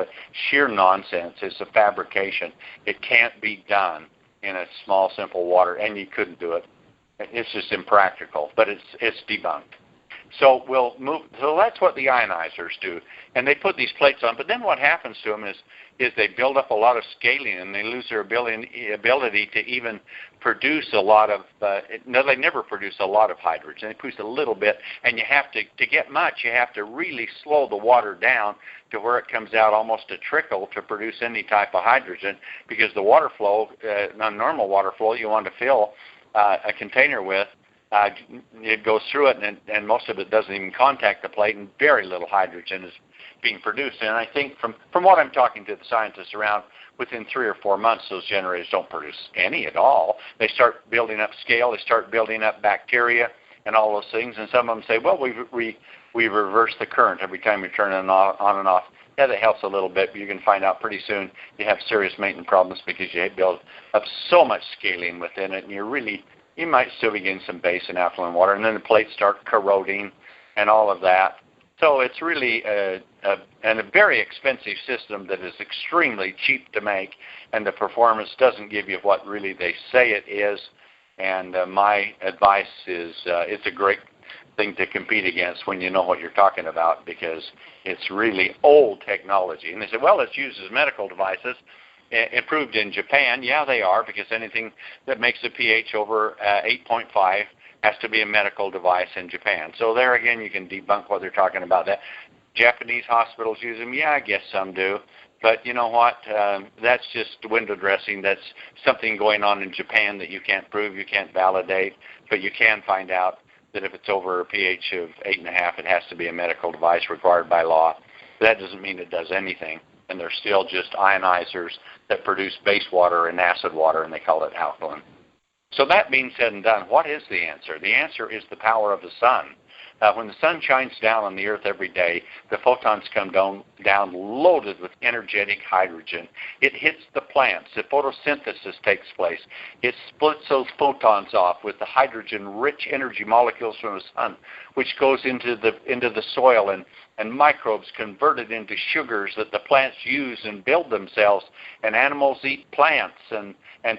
sheer nonsense. It's a fabrication. It can't be done in a small, simple water, and you couldn't do it. It's just impractical, but it's debunked. So we'll move. So that's what the ionizers do, and they put these plates on. But then what happens to them is they build up a lot of scaling, and they lose their ability to even produce a lot of. No, they never produce a lot of hydrogen. They produce a little bit, and you have to get much. You have to really slow the water down to where it comes out almost a trickle to produce any type of hydrogen, because the water flow, normal water flow, you want to fill a container with. It goes through it, and most of it doesn't even contact the plate, and very little hydrogen is being produced. And I think from what I'm talking to the scientists around, within 3 or 4 months, those generators don't produce any at all. They start building up scale, they start building up bacteria and all those things, and some of them say, well, we reverse the current every time you turn it on and off. Yeah, that helps a little bit, but you can find out pretty soon you have serious maintenance problems because you build up so much scaling within it, and you might still be getting some base and alkaline water, and then the plates start corroding and all of that. So it's really a very expensive system that is extremely cheap to make, and the performance doesn't give you what really they say it is. And my advice is it's a great thing to compete against when you know what you're talking about, because it's really old technology. And they say, well, it's used as medical devices. Improved in Japan. Yeah, they are, because anything that makes a pH over 8.5 has to be a medical device in Japan. So there again, you can debunk what they're talking about. That Japanese hospitals use them. Yeah, I guess some do. But you know what? That's just window dressing. That's something going on in Japan that you can't prove, you can't validate, but you can find out that if it's over a pH of 8.5, it has to be a medical device required by law. That doesn't mean it does anything. And they're still just ionizers that produce base water and acid water, and they call it alkaline. So that being said and done, what is the answer? The answer is the power of the sun. When the sun shines down on the earth every day, the photons come down loaded with energetic hydrogen. It hits the plants. The photosynthesis takes place. It splits those photons off with the hydrogen-rich energy molecules from the sun, which goes into the soil, and microbes convert it into sugars that the plants use and build themselves. And animals eat plants and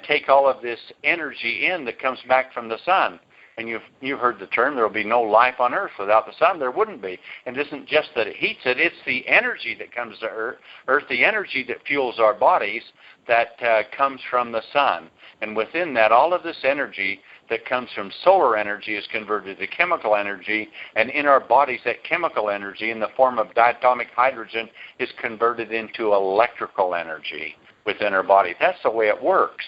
take all of this energy in that comes back from the sun. And you've heard the term, there will be no life on Earth without the sun. There wouldn't be. And it isn't just that it heats it, it's the energy that comes to Earth, the energy that fuels our bodies that comes from the sun. And within that, all of this energy that comes from solar energy is converted to chemical energy, and in our bodies, that chemical energy in the form of diatomic hydrogen is converted into electrical energy within our body. That's the way it works.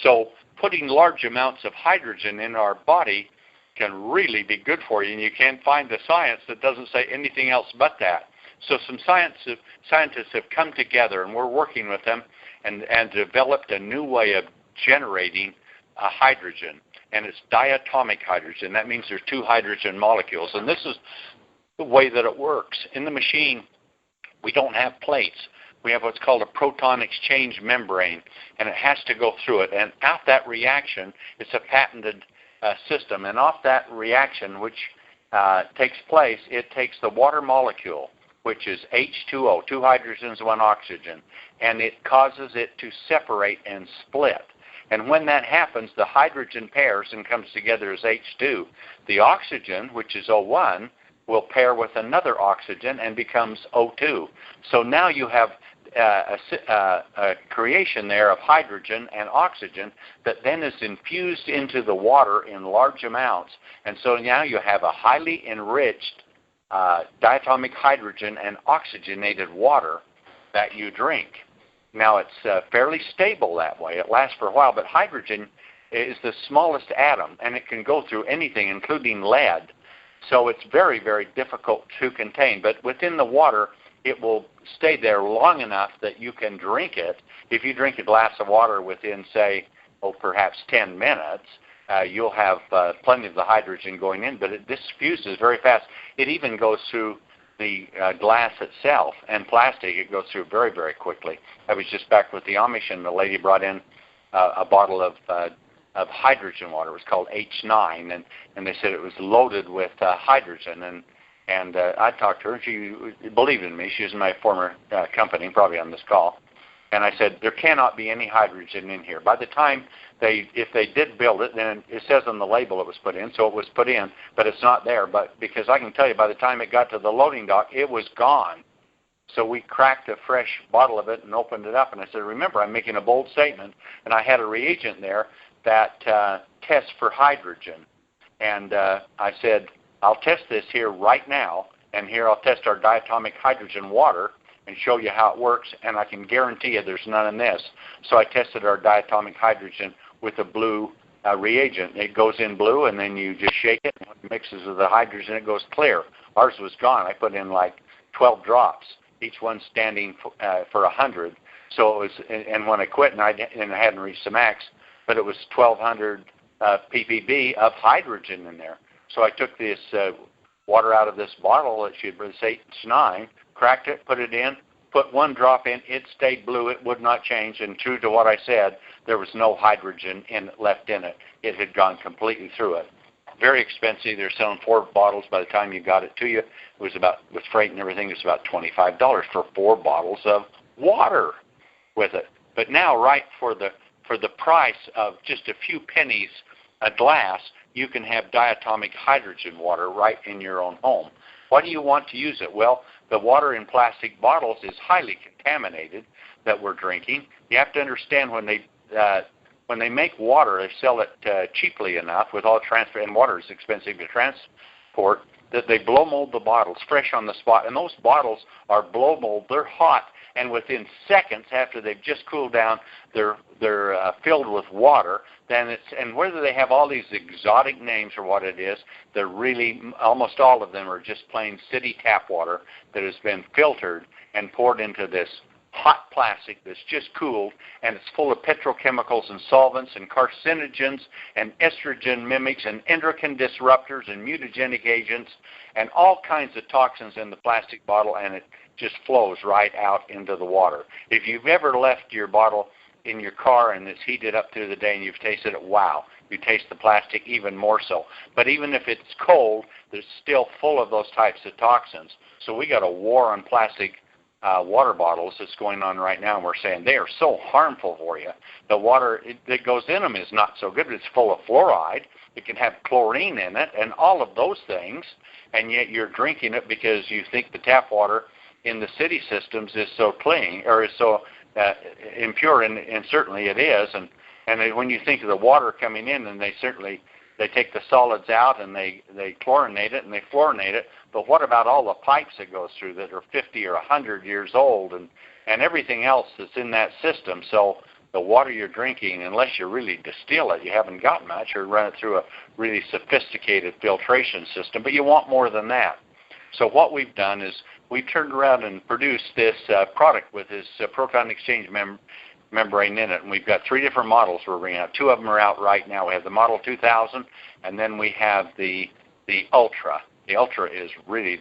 So putting large amounts of hydrogen in our body can really be good for you, and you can't find the science that doesn't say anything else but that. So some scientists have come together, and we're working with them, and developed a new way of generating hydrogen, and it's diatomic hydrogen. That means there's 2 hydrogen molecules, and this is the way that it works. In the machine, we don't have plates. We have what's called a proton exchange membrane, and it has to go through it. And out that reaction, it's a patented system. And off that reaction, which takes place, it takes the water molecule, which is H2O, 2 hydrogens, 1 oxygen, and it causes it to separate and split. And when that happens, the hydrogen pairs and comes together as H2. The oxygen, which is O1, will pair with another oxygen and becomes O2. So now you have a creation there of hydrogen and oxygen that then is infused into the water in large amounts. And so now you have a highly enriched diatomic hydrogen and oxygenated water that you drink. Now it's fairly stable that way. It lasts for a while, but hydrogen is the smallest atom, and it can go through anything, including lead. So it's very, very difficult to contain. But within the water, it will stay there long enough that you can drink it. If you drink a glass of water within, say, perhaps 10 minutes, you'll have plenty of the hydrogen going in, but it diffuses very fast. It even goes through the glass itself, and plastic, it goes through very, very quickly. I was just back with the Amish, and the lady brought in a bottle of hydrogen water. It was called H2gen, and they said it was loaded with hydrogen. And I talked to her. She believed in me. She was in my former company, probably on this call. And I said, there cannot be any hydrogen in here. By the time if they did build it, then it says on the label it was put in, so it was put in, but it's not there. But because I can tell you, by the time it got to the loading dock, it was gone. So we cracked a fresh bottle of it and opened it up. And I said, remember, I'm making a bold statement. And I had a reagent there that tests for hydrogen. And I said, I'll test this here right now, and here I'll test our diatomic hydrogen water and show you how it works, and I can guarantee you there's none in this. So I tested our diatomic hydrogen with a blue reagent. It goes in blue, and then you just shake it, and when it mixes with the hydrogen, it goes clear. Ours was gone. I put in like 12 drops, each one standing for 100. So it was, and when I quit, and I hadn't reached the max, but it was 1,200 ppb of hydrogen in there. So I took this water out of this bottle that she had been H9, cracked it, put it in, put 1 drop in, it stayed blue, it would not change, and true to what I said, there was no hydrogen left in it. It had gone completely through it. Very expensive. They're selling 4 bottles by the time you got it to you. It was about, with freight and everything, it was about $25 for 4 bottles of water with it. But now, right, for the price of just a few pennies a glass, you can have diatomic hydrogen water right in your own home. Why do you want to use it? Well, the water in plastic bottles is highly contaminated that we're drinking. You have to understand when they make water, they sell it cheaply enough with all transfer, and water is expensive to transport, that they blow mold the bottles fresh on the spot. And those bottles are blow mold. They're hot, and within seconds after they've just cooled down, they're filled with water. And whether they have all these exotic names or what it is, they're really, almost all of them are just plain city tap water that has been filtered and poured into this hot plastic that's just cooled, and it's full of petrochemicals and solvents and carcinogens and estrogen mimics and endocrine disruptors and mutagenic agents and all kinds of toxins in the plastic bottle, and it just flows right out into the water. If you've ever left your bottle in your car and it's heated up through the day and you've tasted it, wow, you taste the plastic even more so. But even if it's cold, it's still full of those types of toxins. So we got a war on plastic water bottles that's going on right now, and we're saying they are so harmful for you. The water that goes in them is not so good. It's full of fluoride. It can have chlorine in it and all of those things, and yet you're drinking it because you think the tap water in the city systems is so clean or is so impure, and certainly it is. And when you think of the water coming in, and they take the solids out and they chlorinate it and they fluorinate it, but what about all the pipes it goes through that are 50 or 100 years old and everything else that's in that system? So the water you're drinking, unless you really distill it, you haven't got much, or run it through a really sophisticated filtration system, but you want more than that. So what we've done is we turned around and produced this product with this proton exchange membrane in it, and we've got 3 different models we're bringing out. 2 of them are out right now. We have the Model 2000, and then we have the Ultra. The Ultra is really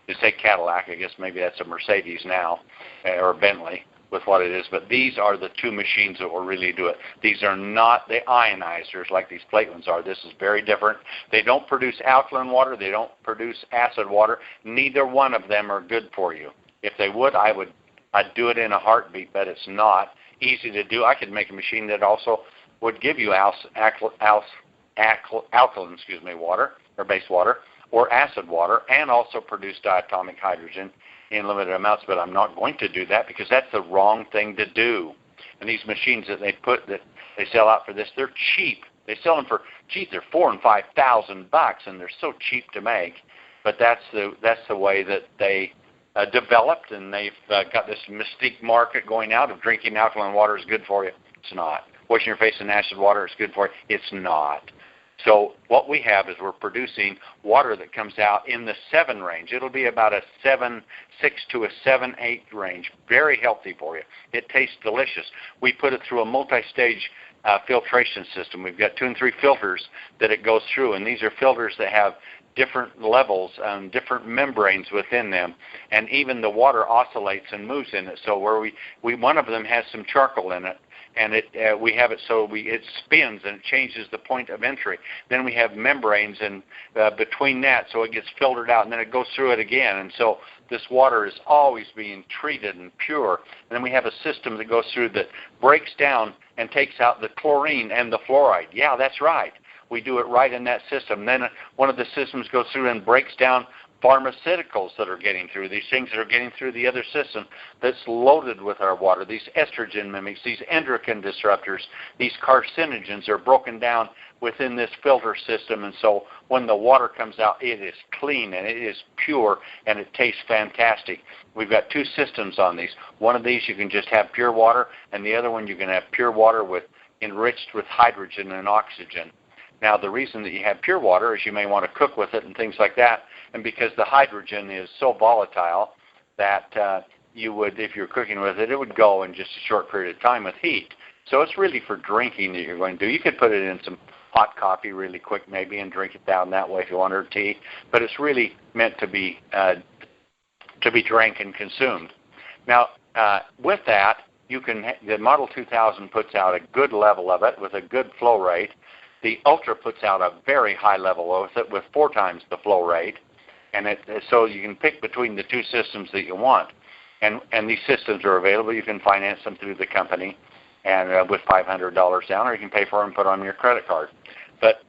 They say Cadillac. I guess maybe that's a Mercedes now, or Bentley with what it is. But these are the two machines that will really do it. These are not the ionizers like these plate ones are. This is very different. They don't produce alkaline water. They don't produce acid water. Neither one of them are good for you. If they would, I'd do it in a heartbeat, but it's not easy to do. I could make a machine that also would give you alkaline water, or base water, or acid water, and also produce diatomic hydrogen in limited amounts, but I'm not going to do that because that's the wrong thing to do. And these machines that they sell out for this, they're cheap. They sell them for, they're $4,000 and $5,000, and they're so cheap to make. But that's the way that they developed, and they've got this mystique market going out of drinking alkaline water is good for you. It's not. Washing your face in acid water is good for you. It's not. So what we have is we're producing water that comes out in the 7 range. It'll be about a 7.6 to a 7.8 range. Very healthy for you. It tastes delicious. We put it through a multi-stage filtration system. We've got 2 and 3 filters that it goes through, and these are filters that have different levels and different membranes within them, and even the water oscillates and moves in it. So where we one of them has some charcoal in it, and we have it so it spins and it changes the point of entry. Then we have membranes and between that, so it gets filtered out, and then it goes through it again. And so this water is always being treated and pure. And then we have a system that goes through that breaks down and takes out the chlorine and the fluoride. Yeah, that's right. We do it right in that system. Then one of the systems goes through and breaks down pharmaceuticals that are getting through, these things that are getting through the other system that's loaded with our water, these estrogen mimics, these endocrine disruptors, these carcinogens are broken down within this filter system. And so when the water comes out, it is clean and it is pure and it tastes fantastic. We've got 2 systems on these. One of these you can just have pure water, and the other one you can have pure water enriched with hydrogen and oxygen. Now, the reason that you have pure water is you may want to cook with it and things like that, and because the hydrogen is so volatile that you would, if you're cooking with it, it would go in just a short period of time with heat. So it's really for drinking that you're going to do. You could put it in some hot coffee really quick maybe and drink it down that way if you want, or tea, but it's really meant to be drank and consumed. Now, with that, the Model 2000 puts out a good level of it with a good flow rate. The Ultra puts out a very high level with it with 4 times the flow rate, and so you can pick between the 2 systems that you want. And these systems are available. You can finance them through the company and with $500 down, or you can pay for them and put on your credit card. But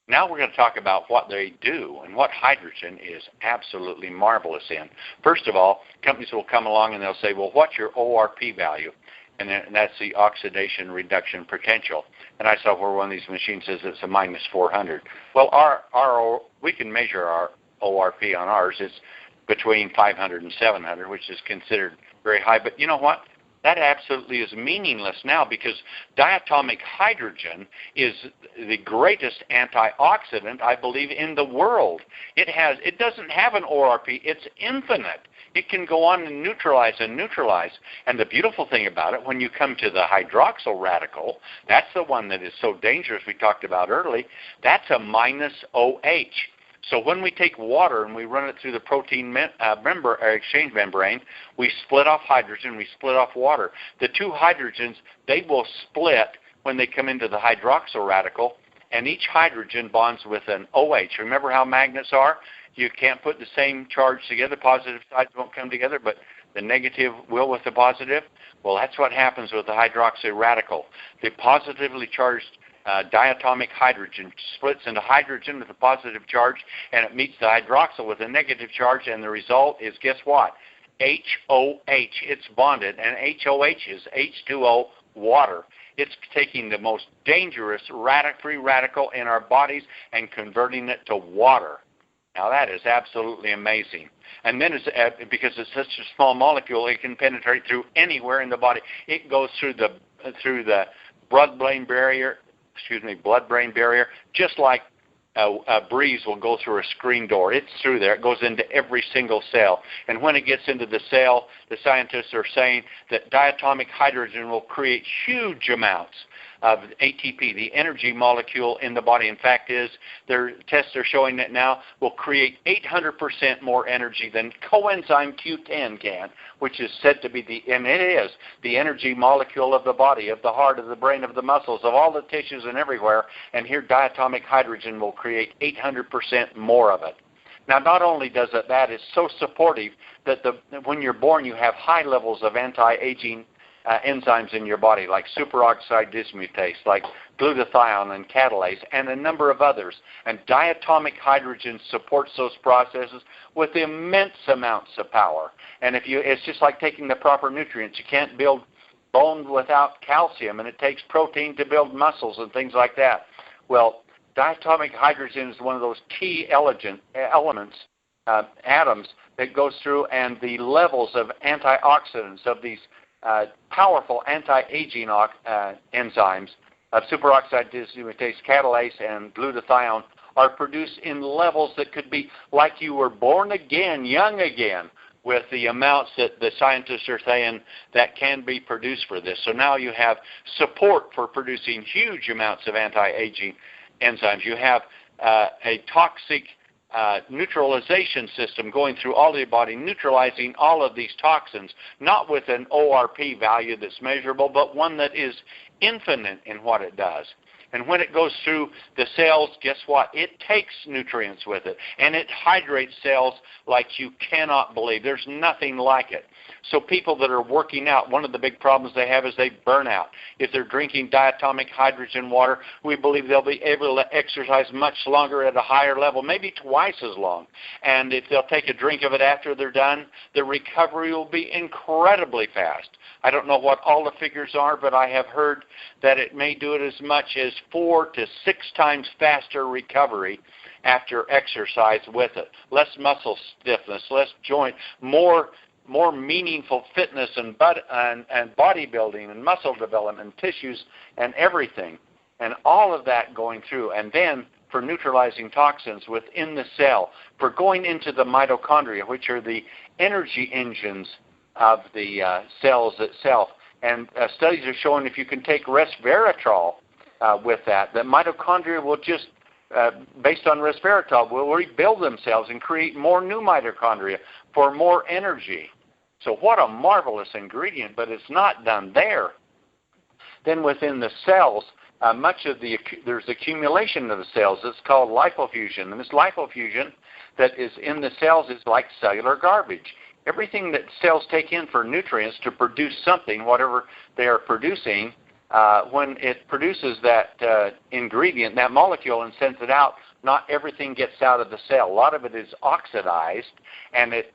now we're going to talk about what they do and what hydrogen is absolutely marvelous in. First of all, companies will come along and they'll say, well, what's your ORP value? And that's the oxidation reduction potential. And I saw where one of these machines says it's a minus 400. Well, we can measure our ORP on ours. It's between 500 and 700, which is considered very high. But you know what? That absolutely is meaningless now, because diatomic hydrogen is the greatest antioxidant, I believe, in the world. It doesn't have an ORP. It's infinite. It can go on and neutralize. And the beautiful thing about it, when you come to the hydroxyl radical, that's the one that is so dangerous we talked about early, that's a minus OH. So when we take water and we run it through the protein exchange membrane, we split off hydrogen, we split off water. The 2 hydrogens, they will split when they come into the hydroxyl radical, and each hydrogen bonds with an OH. Remember how magnets are? You can't put the same charge together. Positive sides won't come together, but the negative will with the positive. Well, that's what happens with the hydroxyl radical. The positively charged diatomic hydrogen splits into hydrogen with a positive charge, and it meets the hydroxyl with a negative charge, and the result is, guess what? HOH. It's bonded, and HOH is H2O, water. It's taking the most dangerous free radical in our bodies and converting it to water. Now, that is absolutely amazing. And then because it's such a small molecule, it can penetrate through anywhere in the body. It goes through the blood-brain barrier, just like a breeze will go through a screen door. It's through there. It goes into every single cell. And when it gets into the cell, the scientists are saying that diatomic hydrogen will create huge amounts of ATP, the energy molecule in the body. In fact, their tests are showing that now will create 800% more energy than coenzyme Q10 can, which is said to be and it is, the energy molecule of the body, of the heart, of the brain, of the muscles, of all the tissues and everywhere. And here diatomic hydrogen will create 800% more of it. Now, not only does that, it's so supportive that when you're born, you have high levels of anti-aging enzymes in your body, like superoxide dismutase, like glutathione and catalase, and a number of others. And diatomic hydrogen supports those processes with immense amounts of power. And it's just like taking the proper nutrients. You can't build bone without calcium, and it takes protein to build muscles and things like that. Well, diatomic hydrogen is one of those key elements, atoms, that goes through, and the levels of antioxidants of these powerful anti-aging enzymes of superoxide dismutase, catalase, and glutathione are produced in levels that could be like you were born again, young again, with the amounts that the scientists are saying that can be produced for this. So now you have support for producing huge amounts of anti-aging enzymes. You have a toxic neutralization system going through all of your body, neutralizing all of these toxins, not with an ORP value that's measurable, but one that is infinite in what it does. And when it goes through the cells, guess what? It takes nutrients with it, and it hydrates cells like you cannot believe. There's nothing like it. So people that are working out, one of the big problems they have is they burn out. If they're drinking diatomic hydrogen water, we believe they'll be able to exercise much longer at a higher level, maybe twice as long. And if they'll take a drink of it after they're done, the recovery will be incredibly fast. I don't know what all the figures are, but I have heard that it may do it as much as 4 to 6 times faster recovery after exercise with it. Less muscle stiffness, less joint, more meaningful fitness and bodybuilding and muscle development, tissues and everything. And all of that going through. And then for neutralizing toxins within the cell, for going into the mitochondria, which are the energy engines of the cells itself. And studies are showing if you can take resveratrol with that mitochondria will just, based on resveratrol, will rebuild themselves and create more new mitochondria for more energy. So what a marvelous ingredient, but it's not done there. Then within the cells, there's accumulation of the cells. It's called lipofuscin. And this lipofuscin that is in the cells is like cellular garbage. Everything that cells take in for nutrients to produce something, whatever they are producing, when it produces that ingredient, that molecule, and sends it out, not everything gets out of the cell. A lot of it is oxidized, and it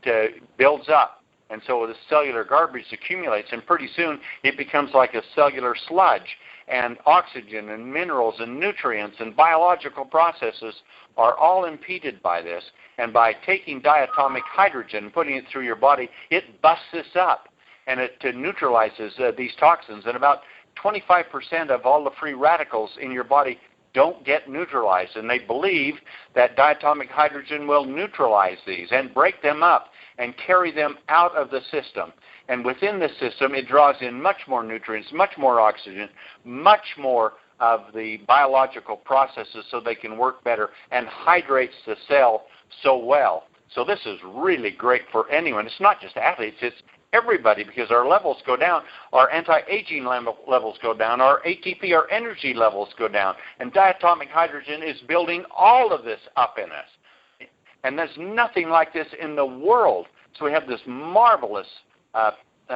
builds up. And so the cellular garbage accumulates, and pretty soon it becomes like a cellular sludge. And oxygen and minerals and nutrients and biological processes are all impeded by this. And by taking diatomic hydrogen and putting it through your body, it busts this up, and it neutralizes these toxins. And about 25% of all the free radicals in your body don't get neutralized. And they believe that diatomic hydrogen will neutralize these and break them up and carry them out of the system. And within the system, it draws in much more nutrients, much more oxygen, much more of the biological processes so they can work better, and hydrates the cell so well. So this is really great for anyone. It's not just athletes, it's everybody, because our levels go down, our anti-aging levels go down, our ATP, our energy levels go down, and diatomic hydrogen is building all of this up in us. And there's nothing like this in the world. So we have this marvelous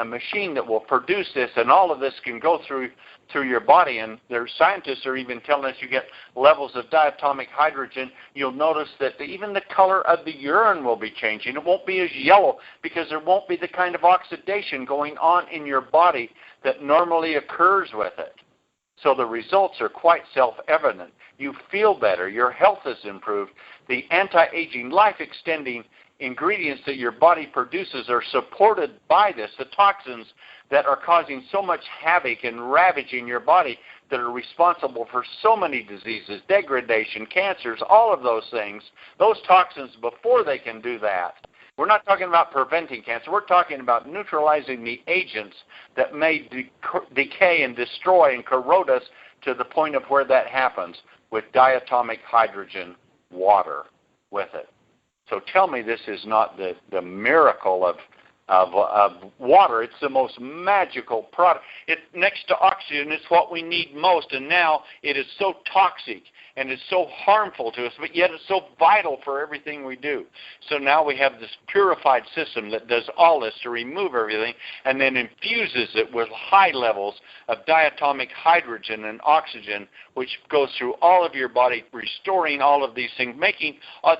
machine that will produce this, and all of this can go through your body. And their scientists are even telling us you get levels of diatomic hydrogen. You'll notice that even the color of the urine will be changing. It won't be as yellow because there won't be the kind of oxidation going on in your body that normally occurs with it. So the results are quite self-evident. You feel better. Your health is improved. The anti-aging, life-extending ingredients that your body produces are supported by this. The toxins that are causing so much havoc and ravaging your body that are responsible for so many diseases, degradation, cancers, all of those things, those toxins, before they can do that, we're not talking about preventing cancer. We're talking about neutralizing the agents that may decay and destroy and corrode us to the point of where that happens with diatomic hydrogen water with it. So tell me this is not the miracle of water. It's the most magical product. Next to oxygen, it's what we need most, and now it is so toxic and it's so harmful to us, but yet it's so vital for everything we do. So now we have this purified system that does all this to remove everything and then infuses it with high levels of diatomic hydrogen and oxygen, which goes through all of your body, restoring all of these things,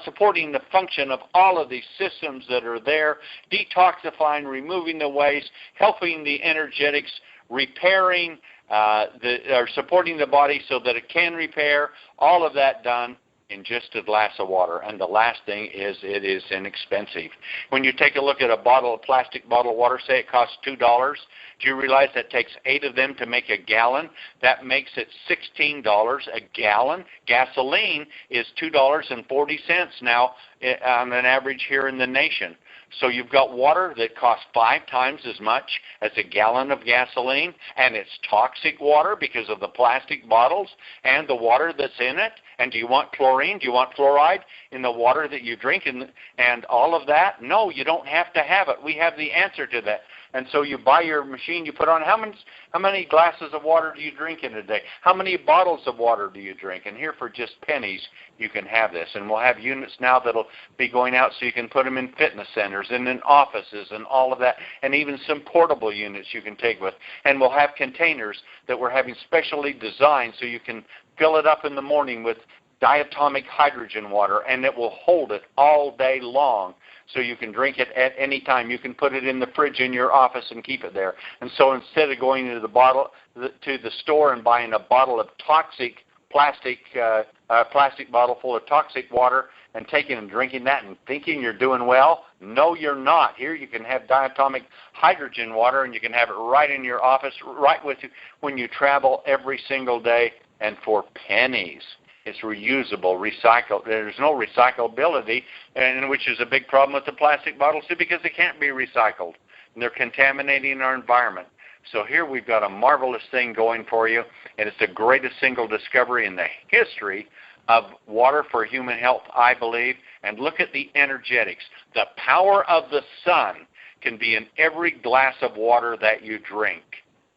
supporting the function of all of these systems that are there, detoxifying, removing the waste, helping the energetics, repairing, or supporting the body so that it can repair, all of that done in just a glass of water. And the last thing is it is inexpensive. When you take a look at a plastic bottle of water, say it costs $2, do you realize that takes 8 of them to make a gallon? That makes it $16 a gallon. Gasoline is $2.40 now on an average here in the nation. So you've got water that costs 5 times as much as a gallon of gasoline, and it's toxic water because of the plastic bottles and the water that's in it. And do you want chlorine? Do you want fluoride in the water that you drink and all of that? No, you don't have to have it. We have the answer to that. And so you buy your machine, you put on, how many glasses of water do you drink in a day? How many bottles of water do you drink? And here for just pennies, you can have this. And we'll have units now that'll be going out so you can put them in fitness centers and in offices and all of that, and even some portable units you can take with. And we'll have containers that we're having specially designed so you can fill it up in the morning with diatomic hydrogen water, and it will hold it all day long. So you can drink it at any time. You can put it in the fridge in your office and keep it there. And so instead of going to the store and buying a bottle of toxic plastic bottle full of toxic water and taking and drinking that and thinking you're doing well, no, you're not. Here you can have diatomic hydrogen water, and you can have it right in your office, right with you when you travel every single day, and for pennies. It's reusable, recycled. There's no recyclability, and which is a big problem with the plastic bottles too, because they can't be recycled. And they're contaminating our environment. So here we've got a marvelous thing going for you, and it's the greatest single discovery in the history of water for human health, I believe. And look at the energetics. The power of the sun can be in every glass of water that you drink.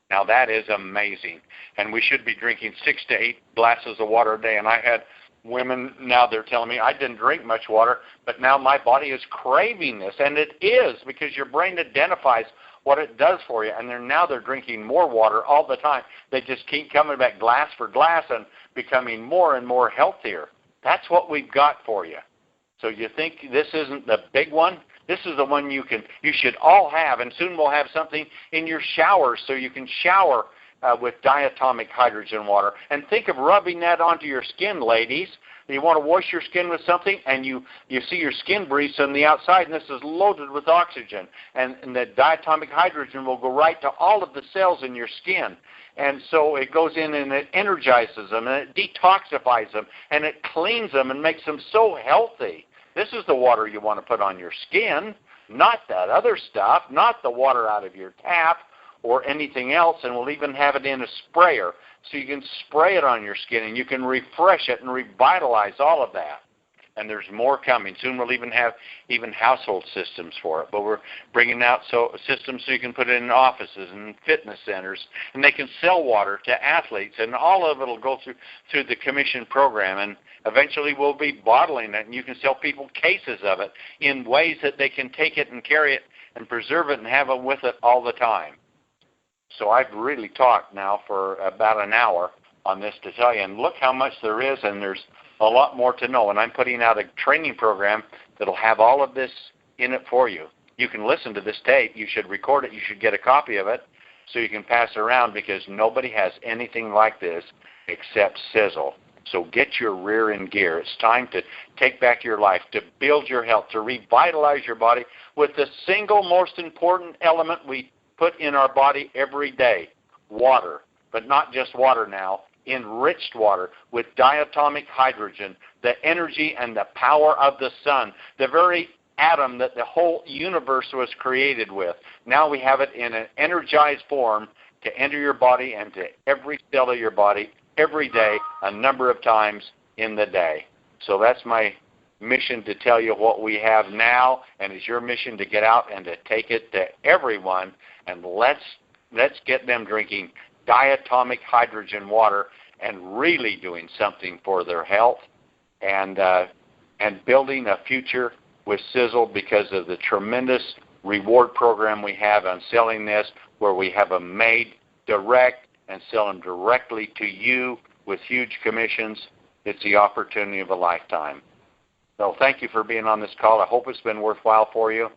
Now that is amazing. And we should be drinking 6 to 8 glasses of water a day. And I had women, now they're telling me, I didn't drink much water, but now my body is craving this. And it is, because your brain identifies what it does for you. And they're drinking more water all the time. They just keep coming back glass for glass and becoming more and more healthier. That's what we've got for you. So you think this isn't the big one? This is the one you should all have, and soon we'll have something in your showers so you can shower with diatomic hydrogen water. And think of rubbing that onto your skin, ladies. You want to wash your skin with something, and you see your skin breeze on the outside, and this is loaded with oxygen. And the diatomic hydrogen will go right to all of the cells in your skin. And so it goes in and it energizes them, and it detoxifies them, and it cleans them and makes them so healthy. This is the water you want to put on your skin, not that other stuff, not the water out of your tap or anything else. And we'll even have it in a sprayer so you can spray it on your skin and you can refresh it and revitalize all of that. And there's more coming. Soon we'll even have household systems for it. But we're bringing out systems so you can put it in offices and fitness centers. And they can sell water to athletes. And all of it will go through the commission program. And eventually we'll be bottling it. And you can sell people cases of it in ways that they can take it and carry it and preserve it and have it with it all the time. So I've really talked now for about an hour on this to tell you. And look how much there is, and there's a lot more to know. And I'm putting out a training program that'll have all of this in it for you. You can listen to this tape. You should record it. You should get a copy of it so you can pass it around, because nobody has anything like this except Sisel. So get your rear in gear. It's time to take back your life, to build your health, to revitalize your body with the single most important element we put in our body every day, water. But not just water now, enriched water with diatomic hydrogen, the energy and the power of the sun, the very atom that the whole universe was created with. Now we have it in an energized form to enter your body and to every cell of your body every day, a number of times in the day. So that's my mission, to tell you what we have now, and it's your mission to get out and to take it to everyone, and let's get them drinking diatomic hydrogen water and really doing something for their health, and building a future with Sisel because of the tremendous reward program we have on selling this, where we have them made direct and sell them directly to you with huge commissions. It's the opportunity of a lifetime. So thank you for being on this call. I hope it's been worthwhile for you.